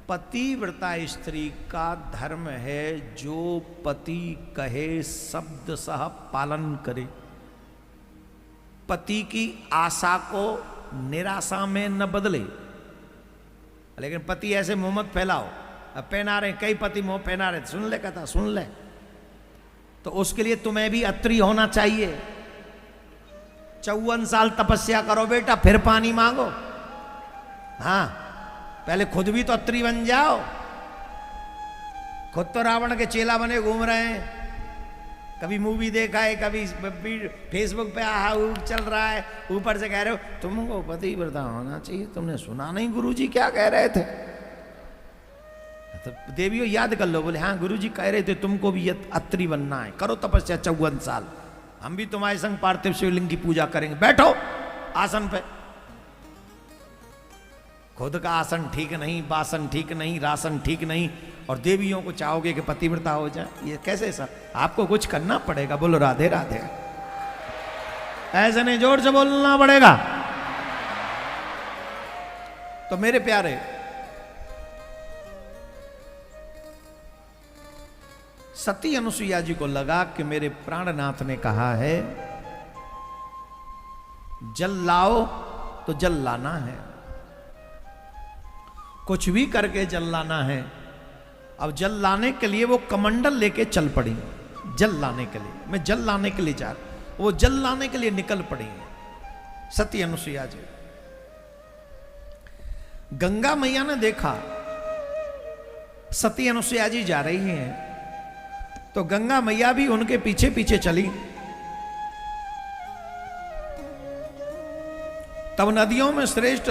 पतिव्रता स्त्री का धर्म है जो पति कहे शब्द सह पालन करे, पति की आशा को निराशा में न बदले। लेकिन पति ऐसे मुंह मत फैलाओ, अब पहना रहे कई पति मुंह पहना रहे, सुन ले कथा सुन ले, तो उसके लिए तुम्हें भी अत्रि होना चाहिए। 54 साल तपस्या करो बेटा, फिर पानी मांगो। हाँ पहले खुद भी तो अत्रि बन जाओ। खुद तो रावण के चेला बने घूम रहे हैं, कभी मूवी देखा है, कभी फेसबुक पे आहा चल रहा है, ऊपर से कह रहे हो तुमको पतिव्रता होना चाहिए। तुमने सुना नहीं गुरुजी क्या कह रहे थे? तो देवियों याद कर लो, बोले हाँ गुरुजी कह रहे थे तुमको भी अत्रि बनना है, करो तपस्या 54 साल, हम भी तुम्हारे संग पार्थिव शिवलिंग की पूजा करेंगे। बैठो आसन पे। खुद का आसन ठीक नहीं, बासन ठीक नहीं, राशन ठीक नहीं, और देवियों को चाहोगे कि पतिव्रता हो जाए, ये कैसे सर? आपको कुछ करना पड़ेगा। बोलो राधे राधे। ऐसे नहीं, जोर से बोलना पड़ेगा। तो मेरे प्यारे, सती अनुसुईया जी को लगा कि मेरे प्राणनाथ ने कहा है जल लाओ, तो जल लाना है, कुछ भी करके जल लाना है। अब जल लाने के लिए वो कमंडल लेके चल पड़ी, जल लाने के लिए। मैं जल लाने के लिए जा रहा, वो जल लाने के लिए निकल पड़ी सती अनुसुईया जी। गंगा मैया ने देखा सती अनुसुईया जी जा रही हैं, तो गंगा मैया भी उनके पीछे पीछे चली। तब नदियों में श्रेष्ठ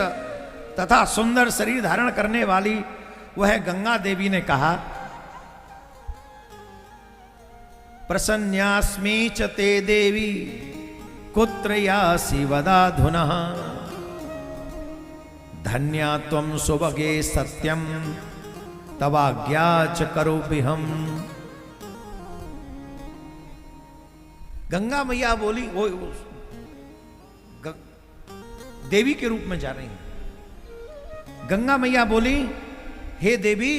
तथा सुंदर शरीर धारण करने वाली वह गंगा देवी ने कहा, प्रसन्यास्मि च ते देवी कुत्र यासि वदाधुनः, धन्या त्वं सुभगे सत्यम तवाज्ञा च करोमि हम। गंगा मैया बोली, वो देवी के रूप में जा रही हैं। गंगा मैया बोली, हे देवी,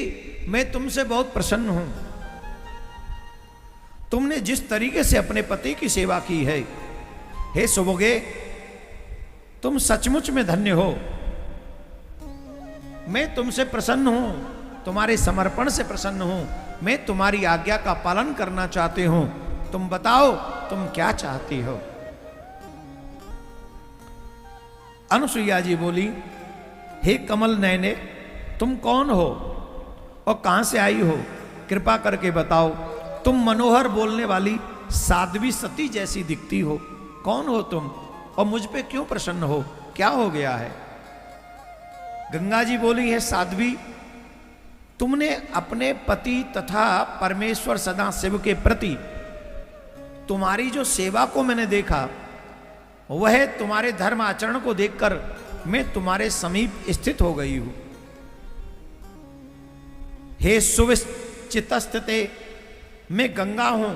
मैं तुमसे बहुत प्रसन्न हूं। तुमने जिस तरीके से अपने पति की सेवा की है, हे सुभगे, तुम सचमुच में धन्य हो। मैं तुमसे प्रसन्न हूं, तुम्हारे समर्पण से प्रसन्न हूं। मैं तुम्हारी आज्ञा का पालन करना चाहती हूं। तुम बताओ, तुम क्या चाहती हो? अनुसुईया जी बोली, हे कमल नयने, तुम कौन हो और कहां से आई हो? कृपा करके बताओ। तुम मनोहर बोलने वाली साध्वी सती जैसी दिखती हो। कौन हो तुम और मुझ पे क्यों प्रसन्न हो? क्या हो गया है? गंगा जी बोली, है साध्वी, तुमने अपने पति तथा परमेश्वर सदा शिव के प्रति तुम्हारी जो सेवा को मैंने देखा, वह तुम्हारे धर्म आचरण को देखकर मैं तुम्हारे समीप स्थित हो गई हूं। हे सुविचितस्थिते, मैं गंगा हूं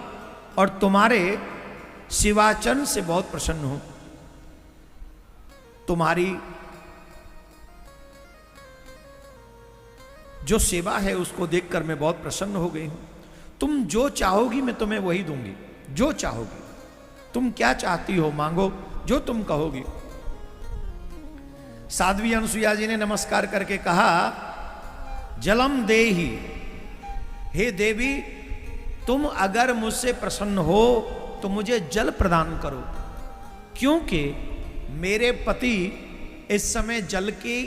और तुम्हारे शिवाचरण से बहुत प्रसन्न हूं। तुम्हारी जो सेवा है उसको देखकर मैं बहुत प्रसन्न हो गई हूं। तुम जो चाहोगी मैं तुम्हें वही दूंगी, जो चाहोगी। तुम क्या चाहती हो मांगो, जो तुम कहोगी। साध्वी अनुसुईया जी ने नमस्कार करके कहा, जलम देहि, हे देवी, तुम अगर मुझसे प्रसन्न हो तो मुझे जल प्रदान करो, क्योंकि मेरे पति इस समय जल की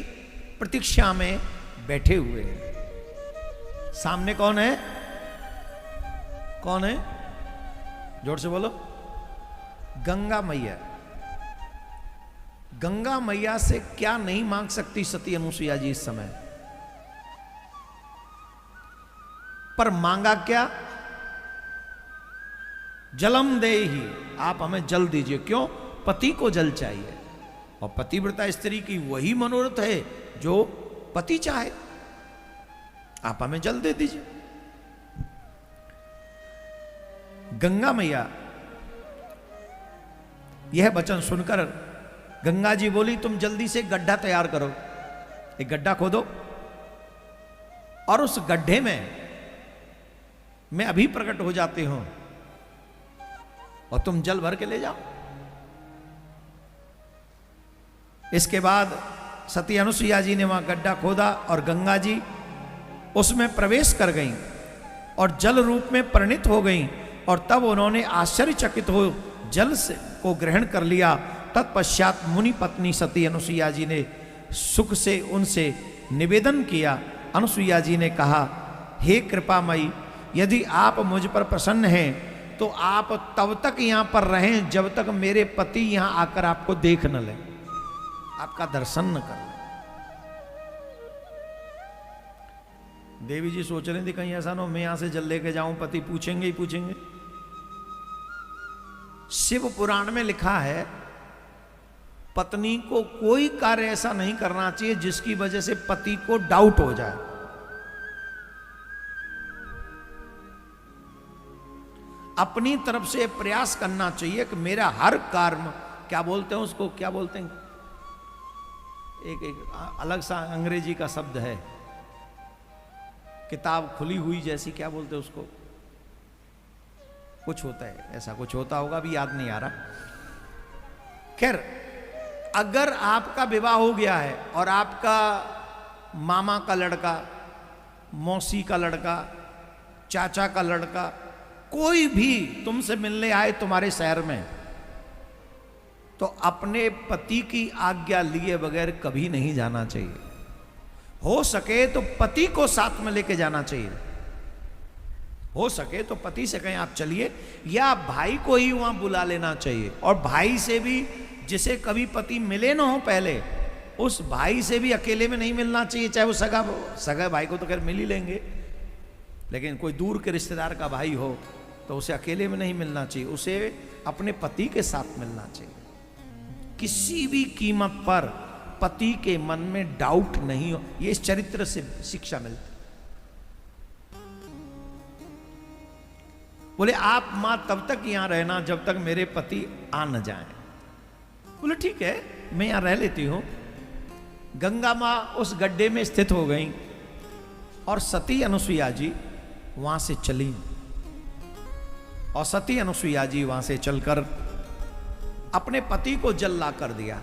प्रतीक्षा में बैठे हुए हैं। सामने कौन है? कौन है? जोर से बोलो। गंगा मैया। गंगा मैया से क्या नहीं मांग सकती सती अनुसुईया जी इस समय? पर मांगा क्या? जलम देहि, आप हमें जल दीजिए। क्यों? पति को जल चाहिए, और पतिव्रता स्त्री की वही मनोरथ है जो पति चाहे। आप हमें जल दे दीजिए। गंगा मैया यह वचन सुनकर गंगा जी बोली, तुम जल्दी से गड्ढा तैयार करो। एक गड्ढा खोदो और उस गड्ढे में मैं अभी प्रकट हो जाती हूं और तुम जल भर के ले जाओ। इसके बाद सती अनुसुईया जी ने वहां गड्ढा खोदा और गंगा जी उसमें प्रवेश कर गईं और जल रूप में परिणित हो गईं, और तब उन्होंने आश्चर्यचकित हो जल से को ग्रहण कर लिया। तत्पश्चात मुनि पत्नी सती अनुसुईया जी ने सुख से उनसे निवेदन किया। अनुसुईया जी ने कहा, हे कृपामयी, यदि आप मुझ पर प्रसन्न हैं तो आप तब तक यहां पर रहें जब तक मेरे पति यहां आकर आपको देख न लें, आपका दर्शन न कर लें। देवी जी सोच रही थी कहीं ऐसा ना हो मैं यहां से जल लेके जाऊं, पति पूछेंगे ही पूछेंगे। शिव पुराण में लिखा है, पत्नी को कोई कार्य ऐसा नहीं करना चाहिए जिसकी वजह से पति को डाउट हो जाए। अपनी तरफ से प्रयास करना चाहिए कि मेरा हर कर्म, क्या बोलते हैं उसको, क्या बोलते हैं, एक अलग सा अंग्रेजी का शब्द है, किताब खुली हुई जैसी, क्या बोलते हैं उसको, कुछ होता है, ऐसा कुछ होता होगा, अभी याद नहीं आ रहा। खैर, अगर आपका विवाह हो गया है और आपका मामा का लड़का, मौसी का लड़का, चाचा का लड़का, कोई भी तुमसे मिलने आए तुम्हारे शहर में, तो अपने पति की आज्ञा लिए बगैर कभी नहीं जाना चाहिए। हो सके तो पति को साथ में लेके जाना चाहिए। हो सके तो पति से कहें आप चलिए, या भाई को ही वहां बुला लेना चाहिए। और भाई से भी, जिसे कभी पति मिले ना हो पहले, उस भाई से भी अकेले में नहीं मिलना चाहिए। चाहे वो सगा भाई को तो खैर मिल ही लेंगे, लेकिन कोई दूर के रिश्तेदार का भाई हो तो उसे अकेले में नहीं मिलना चाहिए, उसे अपने पति के साथ मिलना चाहिए। किसी भी कीमत पर पति के मन में डाउट नहीं हो। ये इस चरित्र से शिक्षा मिलती। बोले आप मां तब तक यहां रहना जब तक मेरे पति आ न जाए। बोले ठीक है, मैं यहां रह लेती हूं। गंगा मां उस गड्ढे में स्थित हो गई और सती अनुसुईया जी वहां से चली। और सती अनुसुईया जी वहां से चलकर अपने पति को जल ला कर दिया।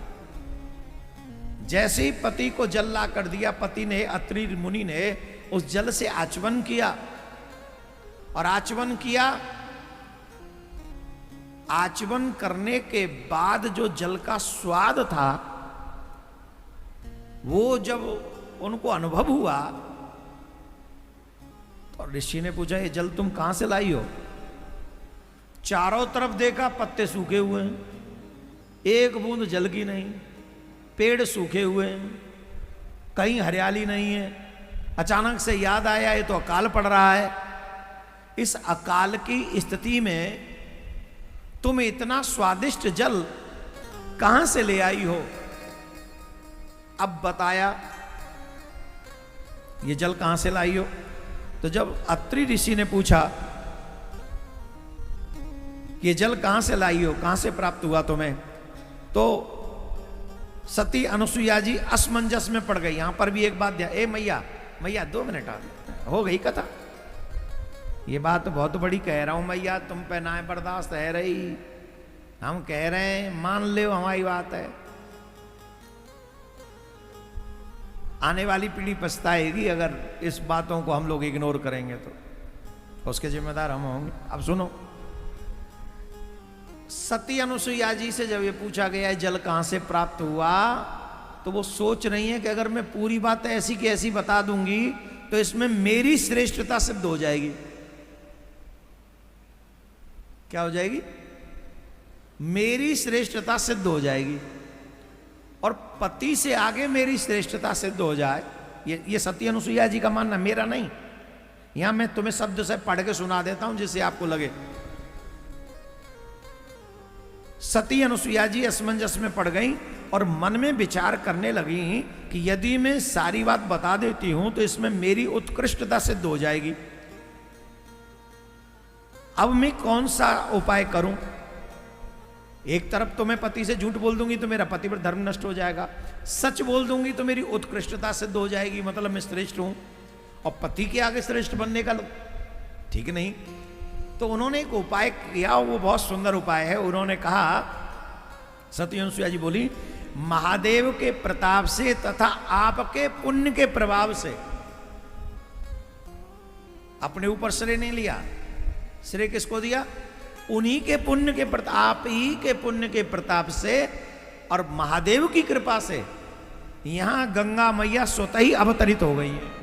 जैसे ही पति को जल ला कर दिया, पति ने, अत्रि मुनि ने उस जल से आचमन किया। और आचमन किया, आचमन करने के बाद जो जल का स्वाद था वो जब उनको अनुभव हुआ तो ऋषि ने पूछा, ये जल तुम कहां से लाई हो? चारों तरफ देखा, पत्ते सूखे हुए हैं, एक बूंद जल की नहीं, पेड़ सूखे हुए हैं, कहीं हरियाली नहीं है। अचानक से याद आया ये तो अकाल पड़ रहा है। इस अकाल की स्थिति में तुम इतना स्वादिष्ट जल कहां से ले आई हो? अब बताया ये जल कहां से लाई हो। तो जब अत्रि ऋषि ने पूछा ये जल कहां से लाई हो, कहां से प्राप्त हुआ तुम्हें, तो सती अनुसुईया जी असमंजस में पड़ गई। यहां पर भी एक बात ध्यान, ए मैया मैया 2 मिनट हो गई कथा, ये बात तो बहुत बड़ी कह रहा हूं मैया, तुम पे ना बर्दाश्त है रही, हम कह रहे हैं मान ले हमारी बात है। आने वाली पीढ़ी पछताएगी अगर इस बातों को हम लोग इग्नोर करेंगे तो उसके जिम्मेदार हम होंगे। अब सुनो, सती अनुसुईया जी से जब ये पूछा गया जल कहां से प्राप्त हुआ तो वो सोच रही है कि अगर मैं पूरी बात ऐसी की ऐसी बता दूंगी तो इसमें मेरी श्रेष्ठता सिद्ध हो जाएगी। क्या हो जाएगी? मेरी श्रेष्ठता सिद्ध हो जाएगी और पति से आगे मेरी श्रेष्ठता सिद्ध हो जाए। ये सती अनुसुईया जी का मानना, मेरा नहीं। यहां मैं तुम्हें शब्द से पढ़ के सुना देता हूं जिससे आपको लगे। सती अनुसुईया जी असमंजस में पड़ गई और मन में विचार करने लगी कि यदि मैं सारी बात बता देती हूं तो इसमें मेरी उत्कृष्टता सिद्ध हो जाएगी। अब मैं कौन सा उपाय करूं? एक तरफ तो मैं पति से झूठ बोल दूंगी तो मेरा पतिव्रत धर्म नष्ट हो जाएगा, सच बोल दूंगी तो मेरी उत्कृष्टता सिद्ध हो जाएगी, मतलब मैं श्रेष्ठ हूं और पति के आगे श्रेष्ठ बनने का ठीक नहीं। तो उन्होंने एक उपाय किया, वो बहुत सुंदर उपाय है। उन्होंने कहा, सती अनुसुईया जी बोली, महादेव के प्रताप से तथा आपके पुण्य के प्रभाव से, अपने ऊपर श्रेय नहीं लिया, श्रेय किसको दिया? उन्हीं के पुण्य के प्रताप, आप ही के पुण्य के प्रताप से और महादेव की कृपा से यहां गंगा मैया स्वतः ही अवतरित हो गई है।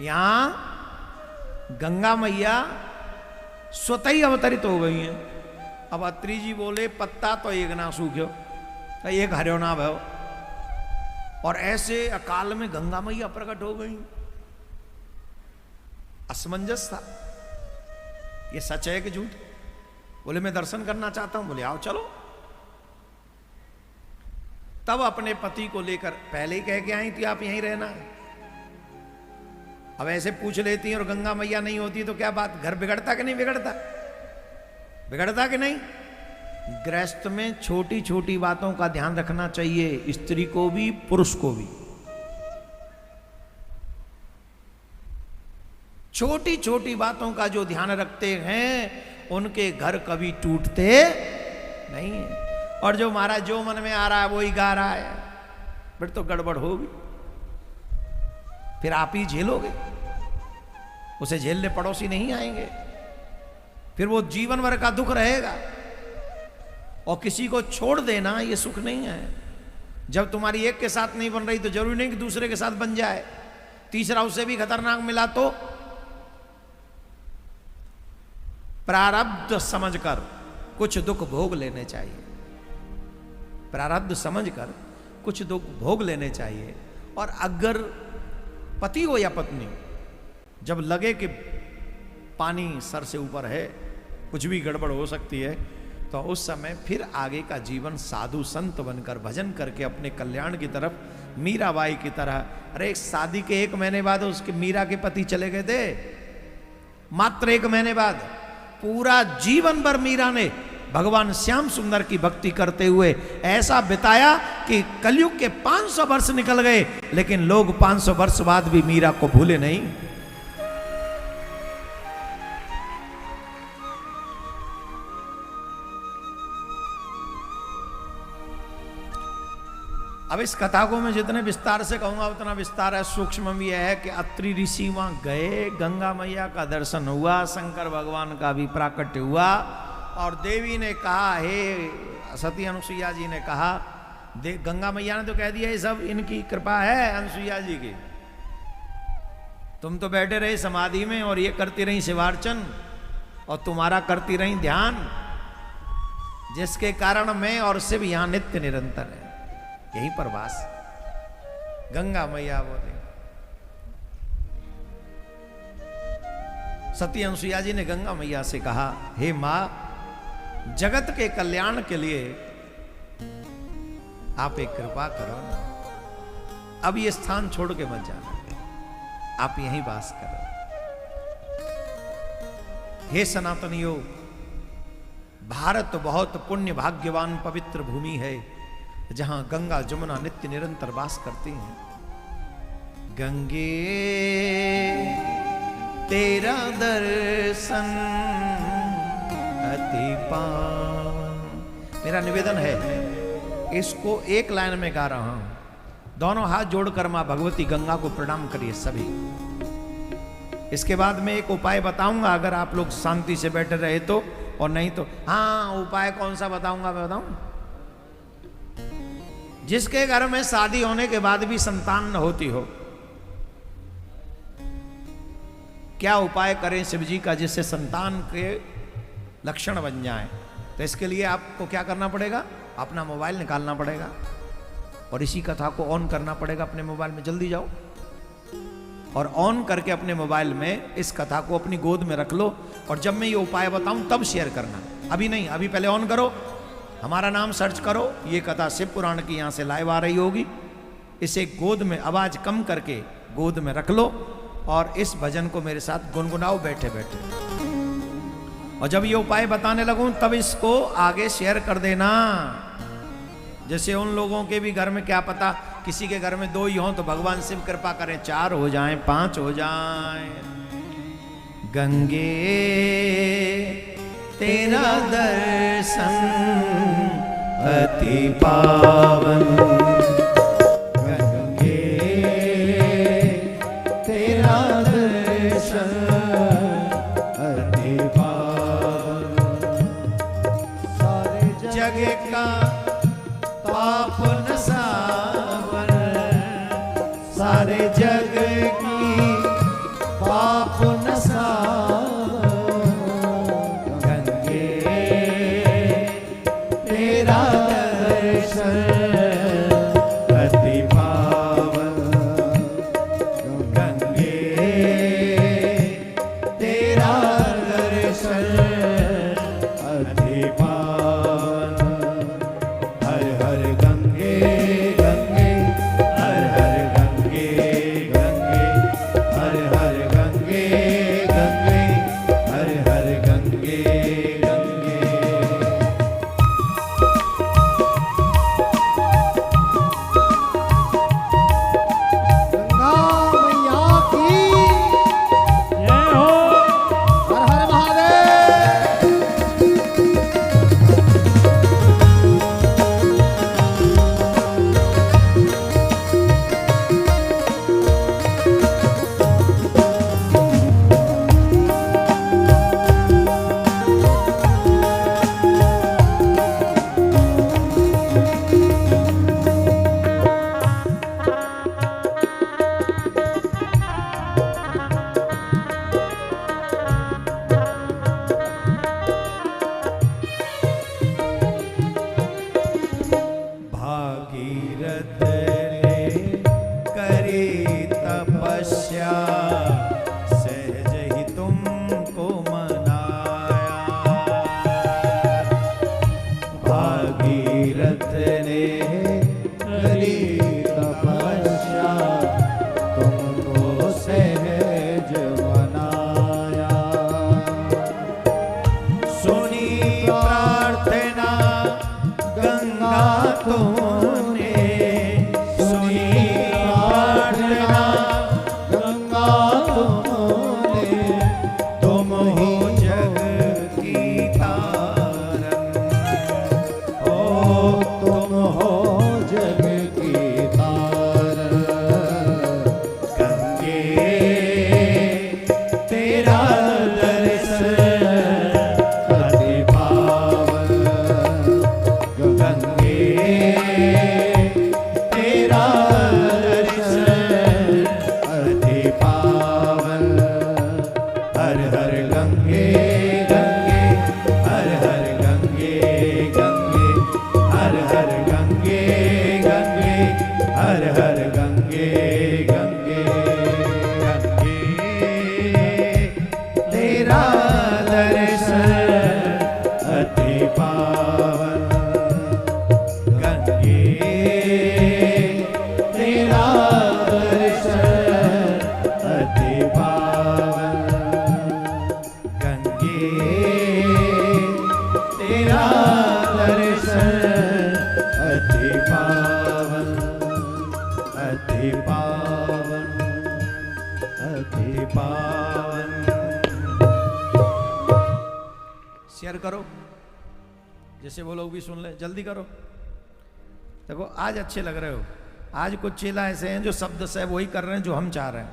यहां गंगा मैया स्वतः ही अवतरित हो गई हैं। अब अत्रि जी बोले, पत्ता तो एक ना सूख्यो, एक हरियो ना भयो, और ऐसे अकाल में गंगा मैया प्रकट हो गई। असमंजस था, ये सच है कि झूठ? बोले मैं दर्शन करना चाहता हूं। बोले आओ चलो। तब अपने पति को लेकर पहले ही कह के आई थी आप यहीं रहना है। अब ऐसे पूछ लेती और गंगा मैया नहीं होती तो क्या बात, घर बिगड़ता कि नहीं बिगड़ता? बिगड़ता कि नहीं? गृहस्थ में छोटी छोटी बातों का ध्यान रखना चाहिए, स्त्री को भी पुरुष को भी। छोटी छोटी बातों का जो ध्यान रखते हैं उनके घर कभी टूटते नहीं है। और जो महाराज जो मन में आ रहा है वो ही गा रहा है, फिर तो गड़बड़ होगी, फिर आप ही झेलोगे, उसे झेलने पड़ोसी नहीं आएंगे, फिर वो जीवन भर का दुख रहेगा। और किसी को छोड़ देना ये सुख नहीं है। जब तुम्हारी एक के साथ नहीं बन रही तो जरूरी नहीं कि दूसरे के साथ बन जाए, तीसरा उससे भी खतरनाक मिला तो प्रारब्ध समझकर कुछ दुख भोग लेने चाहिए। प्रारब्ध समझकर कुछ दुख भोग लेने चाहिए। और अगर पति हो या पत्नी, जब लगे कि पानी सर से ऊपर है कुछ भी गड़बड़ हो सकती है। तो उस समय फिर आगे का जीवन साधु संत बनकर भजन करके अपने कल्याण की तरफ मीराबाई की तरह। अरे शादी के 1 महीने बाद उसके मीरा के पति चले गए थे, मात्र 1 महीने बाद। पूरा जीवन भर मीरा ने भगवान श्याम सुंदर की भक्ति करते हुए ऐसा बिताया कि कलयुग के 500 वर्ष निकल गए, लेकिन लोग 500 वर्ष बाद भी मीरा को भूले नहीं। अब इस कथा को मैं जितने विस्तार से कहूंगा उतना विस्तार है। सूक्ष्म भी यह है कि अत्रि ऋषि वहां गए, गंगा मैया का दर्शन हुआ, शंकर भगवान का भी प्राकट्य हुआ, और देवी ने कहा, हे सती अनुसुईया जी ने कहा, गंगा मैया ने तो कह दिया ये सब इनकी कृपा है अनुसुईया जी की, तुम तो बैठे रहे समाधि में और ये करती रही शिवार्चन और तुम्हारा करती रही ध्यान, जिसके कारण मैं और शिव यहां नित्य निरंतर है, यहीं पर वास। गंगा मैया बोले, सती अनुसुईया जी ने गंगा मैया से कहा, हे मां, जगत के कल्याण के लिए आप एक कृपा करो, अब ये स्थान छोड़ के मत जाना, आप यहीं वास करो। हे सनातनियों, भारत बहुत पुण्य भाग्यवान पवित्र भूमि है, जहां गंगा जमुना नित्य निरंतर वास करती हैं। गंगे तेरा दर्शन अति पावन। मेरा निवेदन है, इसको एक लाइन में गा रहा हूं, दोनों हाथ जोड़कर मां भगवती गंगा को प्रणाम करिए सभी। इसके बाद मैं एक उपाय बताऊंगा, अगर आप लोग शांति से बैठे रहे तो, और नहीं तो हाँ, उपाय कौन सा बताऊंगा मैं बताऊं? जिसके घर में शादी होने के बाद भी संतान न होती हो, क्या उपाय करें शिव जी का जिससे संतान के लक्षण बन जाएं? तो इसके लिए आपको क्या करना पड़ेगा? अपना मोबाइल निकालना पड़ेगा और इसी कथा को ऑन करना पड़ेगा अपने मोबाइल में। जल्दी जाओ और ऑन करके अपने मोबाइल में इस कथा को अपनी गोद में रख लो, और जब मैं ये उपाय बताऊं तब शेयर करना, अभी नहीं। अभी पहले ऑन करो, हमारा नाम सर्च करो, ये कथा शिव पुराण की यहाँ से लाइव आ रही होगी। इसे गोद में आवाज कम करके गोद में रख लो और इस भजन को मेरे साथ गुनगुनाओ बैठे बैठे। और जब ये उपाय बताने लगूं तब इसको आगे शेयर कर देना। जैसे उन लोगों के भी घर में क्या पता, किसी के घर में 2 ही हों तो भगवान शिव कृपा करें 4 हो जाएं, 5 हो जाएं। गंगे तेरा दर्शन अति पावन, गंगे तेरा दर्शन अति पावन, सारे जग का पाप नसावन, सारे जग की पाप नसावन, सहज ही तुमको मनाया, करना गंगा तुमने, तुम ही जग की तारन, हो, तुम हो जग की तारन। गंगे तेरा दर्शन अति पावन, गंगे तेरा दर्शन अति पावन। हर हर गंगे गंगे, हर हर गंगे गंगे, हर हर गंगे गंगे, हर हर गंगे गंगे। गंगे तेरा दर्शन अति पावन, गंगे तेरा दर्शन अति पावन, गंगे तेरा दर्शन अति पावन, अति पावन, अति पावन। शेयर करो, जैसे वो लोग भी सुन ले, जल्दी करो। देखो आज अच्छे लग रहे हो, आज कुछ चेला ऐसे हैं जो शब्द से वही कर रहे हैं जो हम चाह रहे हैं,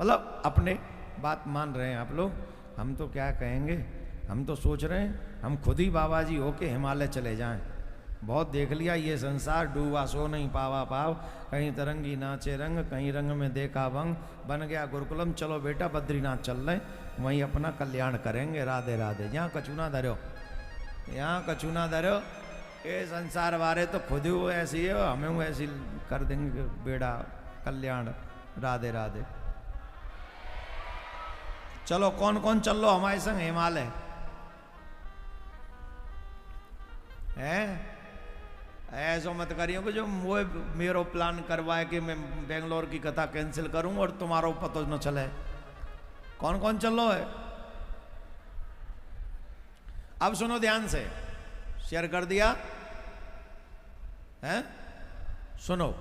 मतलब अपने बात मान रहे हैं आप लोग। हम तो क्या कहेंगे, हम तो सोच रहे हैं हम खुद ही बाबा जी होके हिमालय चले जाएं। बहुत देख लिया ये संसार, डूबा सो नहीं पावा पाव, कहीं तरंगी नाचे रंग, कहीं रंग में देखा भंग, बन गया गुरुकुलम, चलो बेटा बद्रीनाथ चल रहे, वहीं अपना कल्याण करेंगे। राधे राधे। यहाँ कचूना धरो, यहाँ कचूना धरो, ये संसार वारे तो खुद ही वो ऐसी है, हमें वो ऐसी कर देंगे बेड़ा कल्याण। राधे राधे। चलो कौन कौन चल लो हमारे संग हिमालय है? ऐसा मत करियो कि जो वो मेरो प्लान करवाए कि मैं बेंगलोर की कथा कैंसिल करूं और तुम्हारा पता न चले। कौन कौन चल लो है? अब सुनो ध्यान से, शेयर कर दिया है, सुनो।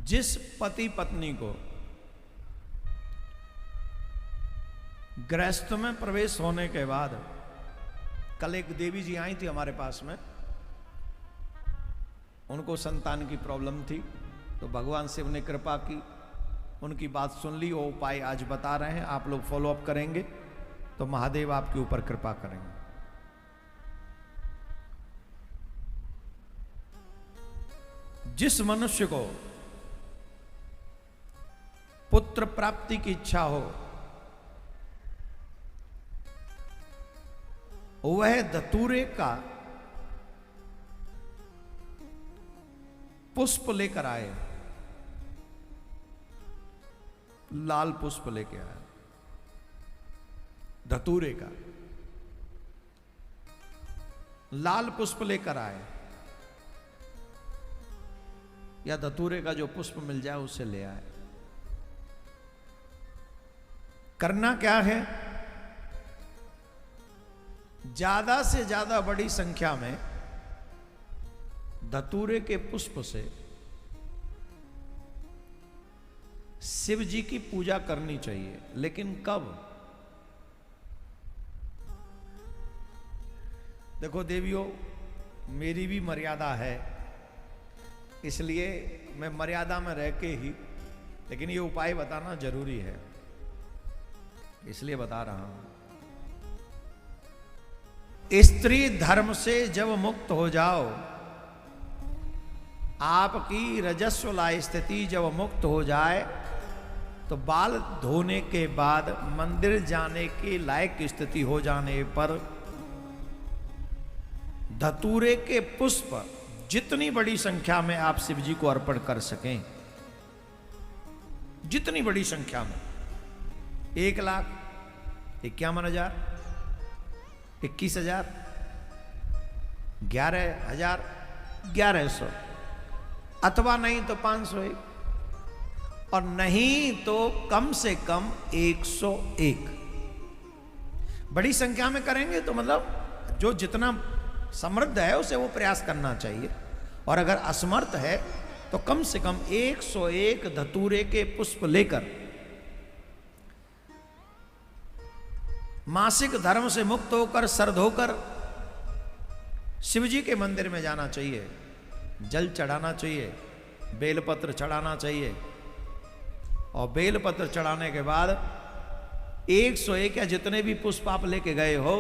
जिस पति पत्नी को गृहस्थ में प्रवेश होने के बाद, कल एक देवी जी आई थी हमारे पास में, उनको संतान की प्रॉब्लम थी, तो भगवान से उन्हें कृपा की, उनकी बात सुन ली, वो उपाय आज बता रहे हैं, आप लोग फॉलो अप करेंगे तो महादेव आपके ऊपर कृपा करेंगे। जिस मनुष्य को पुत्र प्राप्ति की इच्छा हो, वह धतूरे का पुष्प लेकर आए, लाल पुष्प लेके आए, धतूरे का लाल पुष्प लेकर आए, या धतूरे का जो पुष्प मिल जाए उससे ले आए। करना क्या है? ज्यादा से ज्यादा बड़ी संख्या में धतूरे के पुष्प से शिव जी की पूजा करनी चाहिए। लेकिन कब? देखो देवियों, मेरी भी मर्यादा है, इसलिए मैं मर्यादा में रह के ही, लेकिन ये उपाय बताना जरूरी है, इसलिए बता रहा हूं। स्त्री धर्म से जब मुक्त हो जाओ, आपकी रजस्वला स्थिति जब मुक्त हो जाए, तो बाल धोने के बाद मंदिर जाने के लायक स्थिति हो जाने पर धतूरे के पुष्प जितनी बड़ी संख्या में आप शिव जी को अर्पण कर सकें, जितनी बड़ी संख्या में, 1,51,000, 21,000, 11,000, 1,100, अथवा नहीं तो 501, और नहीं तो कम से कम 101। बड़ी संख्या में करेंगे तो मतलब जो जितना समृद्ध है उसे वो प्रयास करना चाहिए, और अगर असमर्थ है तो कम से कम 101 धतूरे के पुष्प लेकर मासिक धर्म से मुक्त होकर सर धोकर शिवजी के मंदिर में जाना चाहिए, जल चढ़ाना चाहिए, बेलपत्र चढ़ाना चाहिए, और बेलपत्र चढ़ाने के बाद 101 या जितने भी पुष्प आप लेके गए हो,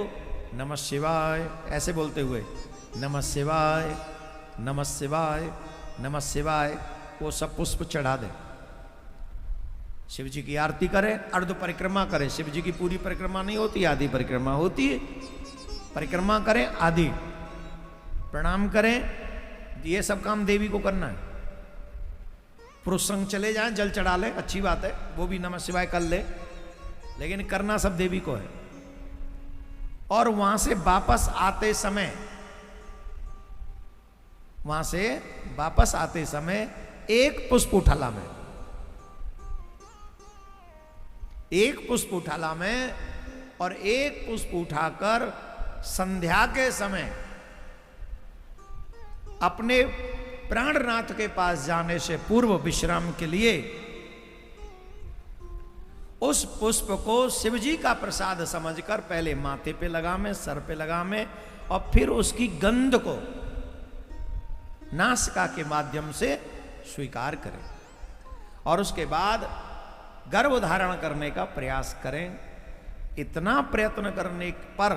नमः शिवाय ऐसे बोलते हुए, नमः शिवाय नमः शिवाय नमः शिवाय, वो सब पुष्प चढ़ा दें। शिव जी की आरती करें, अर्ध परिक्रमा करें। शिव जी की पूरी परिक्रमा नहीं होती, आधी परिक्रमा होती है। परिक्रमा करें आधी, प्रणाम करें, ये सब काम देवी को करना है। पुरुष संग चले जाएं, जल चढ़ा लें, अच्छी बात है, वो भी नमः शिवाय कर ले, लेकिन करना सब देवी को है। और वहां से वापस आते समय, वहां से वापस आते समय एक पुष्प उठाला में, एक पुष्प उठाला में, और एक पुष्प उठाकर संध्या के समय अपने प्राणनाथ के पास जाने से पूर्व विश्राम के लिए उस पुष्प को शिवजी का प्रसाद समझकर पहले माथे पे लगावें, सर पे लगावें, और फिर उसकी गंध को नासिका के माध्यम से स्वीकार करें, और उसके बाद गर्भ धारण करने का प्रयास करें। इतना प्रयत्न करने पर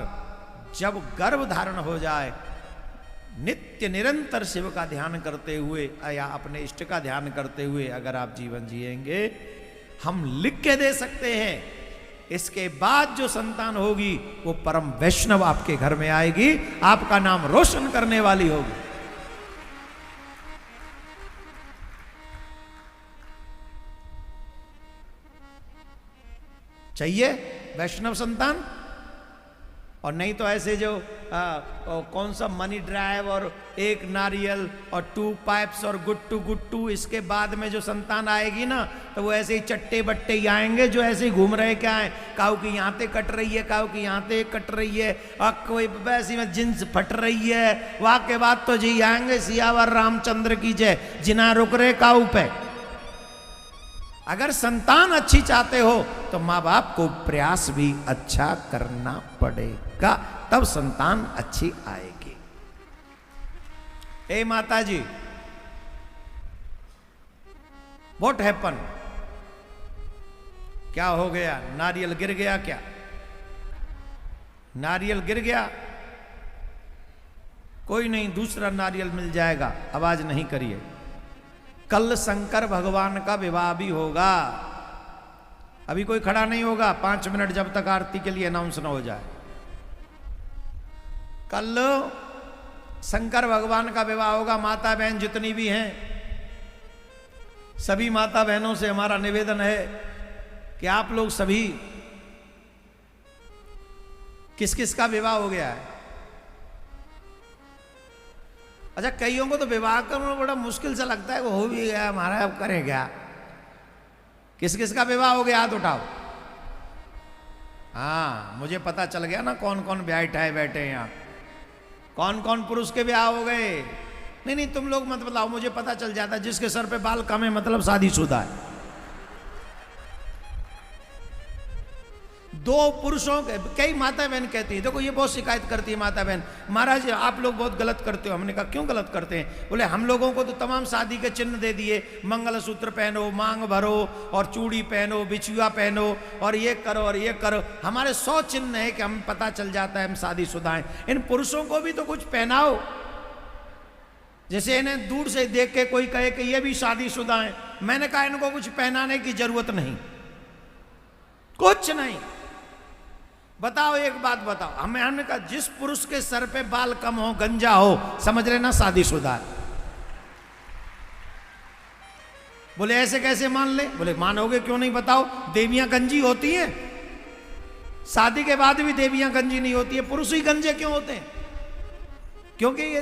जब गर्भ धारण हो जाए, नित्य निरंतर शिव का ध्यान करते हुए या अपने इष्ट का ध्यान करते हुए अगर आप जीवन जिएंगे, हम लिख के दे सकते हैं, इसके बाद जो संतान होगी वो परम वैष्णव आपके घर में आएगी, आपका नाम रोशन करने वाली होगी। चाहिए वैष्णव संतान? और नहीं तो ऐसे जो कौन सा मनी ड्राइव और एक नारियल और 2 पाइप्स और गुट्टू इसके बाद में जो संतान आएगी ना, तो वो ऐसे ही चट्टे बट्टे ही आएंगे, जो ऐसे ही घूम रहे क्या है, काऊ की यहाँ ते कट रही है, काऊ की यहाँ ते कट रही है, और कोई वैसी में जिन्स फट रही है। वहां के बाद तो जी आएंगे सियावर रामचंद्र की जय, जिना रुक रहे काऊ पे। अगर संतान अच्छी चाहते हो तो माँ बाप को प्रयास भी अच्छा करना पड़ेगा, तब संतान अच्छी आएगी। ए माता जी, व्हाट हैपन? क्या हो गया? नारियल गिर गया क्या? नारियल गिर गया? कोई नहीं, दूसरा नारियल मिल जाएगा। आवाज नहीं करिए। कल शंकर भगवान का विवाह भी होगा। अभी कोई खड़ा नहीं होगा 5 मिनट, जब तक आरती के लिए अनाउंस न हो जाए। कल शंकर भगवान का विवाह होगा। माता बहन जितनी भी हैं, सभी माता बहनों से हमारा निवेदन है कि आप लोग सभी, किस किस का विवाह हो गया है? अच्छा, कईयों को तो विवाह करना बड़ा मुश्किल सा लगता है, वो हो भी गया हमारा, अब करें क्या? किस किस का विवाह हो गया? हाथ उठाओ। हाँ, मुझे पता चल गया ना कौन कौन बैठे बैठे हैं यहाँ, कौन कौन पुरुष के ब्याह हो गए। नहीं नहीं, तुम लोग मत बताओ, मुझे पता चल जाता है। जिसके सर पे बाल कम है मतलब शादीशुदा है। 2 पुरुषों के, कई माता बहन कहती है, देखो ये बहुत शिकायत करती है माता बहन, महाराज आप लोग बहुत गलत करते हो। हमने कहा क्यों गलत करते हैं? बोले हम लोगों को तो तमाम शादी के चिन्ह दे दिए, मंगलसूत्र पहनो, मांग भरो, और चूड़ी पहनो, बिछुआ पहनो, और ये करो और ये करो। हमारे 100 चिन्ह है कि हम पता चल जाता है हम शादीशुदा हैं। इन पुरुषों को भी तो कुछ पहनाओ, जैसे इन्हें दूर से देख के कोई कहे कि ये भी शादीशुदा हैं। मैंने कहा इनको कुछ पहनाने की जरूरत नहीं, कुछ नहीं। बताओ, एक बात बताओ, हमने कहा जिस पुरुष के सर पे बाल कम हो, गंजा हो, समझ लेना शादीशुदा है। बोले ऐसे कैसे मान ले? बोले मानोगे क्यों नहीं बताओ? देवियां गंजी होती हैं, शादी के बाद भी देवियां गंजी नहीं होती है। पुरुष ही गंजे क्यों होते हैं? क्योंकि ये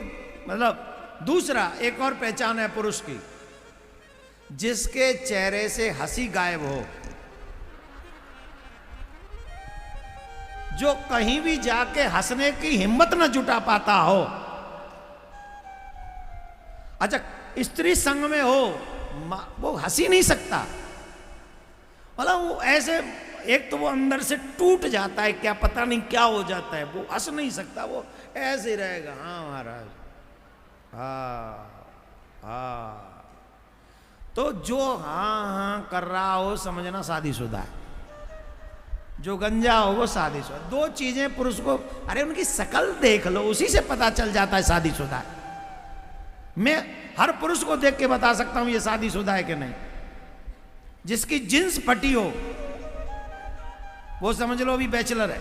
मतलब दूसरा एक और पहचान है पुरुष की, जिसके चेहरे से हंसी गायब हो, जो कहीं भी जाके हंसने की हिम्मत न जुटा पाता हो। अच्छा, स्त्री संग में हो, वो हंस ही नहीं सकता, मतलब वो ऐसे, एक तो वो अंदर से टूट जाता है, क्या पता नहीं क्या हो जाता है, वो हंस नहीं सकता, वो ऐसे ही रहेगा। हाँ महाराज, हाँ हाँ। तो जो हाँ हाँ कर रहा हो समझना शादीशुदा है, जो गंजा हो वो शादीशुदा। दो चीजें पुरुष को, अरे उनकी शकल देख लो, उसी से पता चल जाता है शादीशुदा है। मैं हर पुरुष को देख के बता सकता हूं ये शादीशुदा है कि नहीं। जिसकी जींस फटी हो वो समझ लो अभी बैचलर है,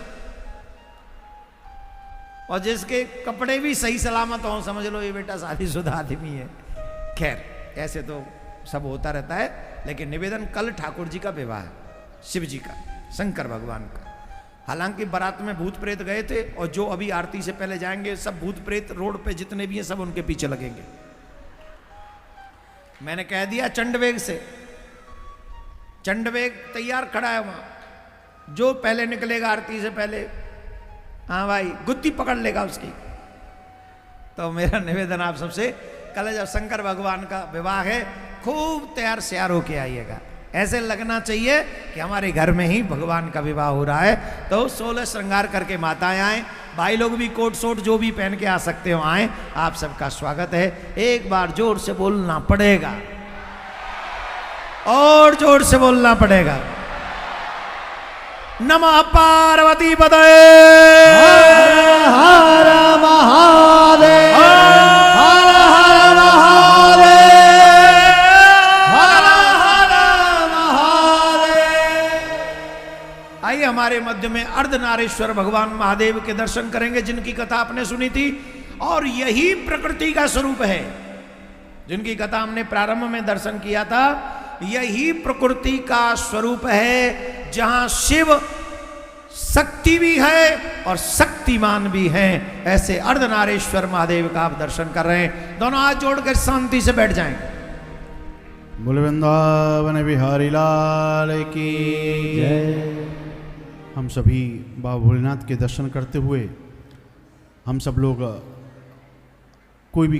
और जिसके कपड़े भी सही सलामत हो समझ लो ये बेटा शादीशुदा आदमी है। खैर, ऐसे तो सब होता रहता है, लेकिन निवेदन कल ठाकुर जी का विवाह है, शिव जी का, शंकर भगवान का। हालांकि बारात में भूत प्रेत गए थे, और जो अभी आरती से पहले जाएंगे सब भूत प्रेत रोड पे जितने भी हैं सब उनके पीछे लगेंगे। मैंने कह दिया चंडवेग से, चंडवेग तैयार खड़ा है वहां, जो पहले निकलेगा आरती से पहले, हाँ भाई, गुत्ती पकड़ लेगा उसकी। तो मेरा निवेदन आप सबसे, कल जब शंकर भगवान का विवाह है, खूब तैयार श्यार होके आइएगा। ऐसे लगना चाहिए कि हमारे घर में ही भगवान का विवाह हो रहा है। तो 16 श्रृंगार करके माताएं आए, भाई लोग भी कोट सोट जो भी पहन के आ सकते हो आए, आप सबका स्वागत है। एक बार जोर से बोलना पड़ेगा, और जोर से बोलना पड़ेगा, नमः पार्वती पतये हर हर महादेव, हर हर महादेव, हर हर महादेव। आइए हमारे मध्य में अर्धनारीश्वर भगवान महादेव के दर्शन करेंगे, जिनकी कथा आपने सुनी थी, और यही प्रकृति का स्वरूप है। जिनकी कथा हमने प्रारंभ में दर्शन किया था, यही प्रकृति का स्वरूप है, जहां शिव शक्ति भी है और शक्तिमान भी हैं। ऐसे अर्धनारीश्वर महादेव का आप दर्शन कर रहे हैं। दोनों हाथ जोड़कर शांति से बैठ जाएं। बोले वृंदावन बिहारी लाल की जय। हम सभी बाबा भोलेनाथ के दर्शन करते हुए हम सब लोग कोई भी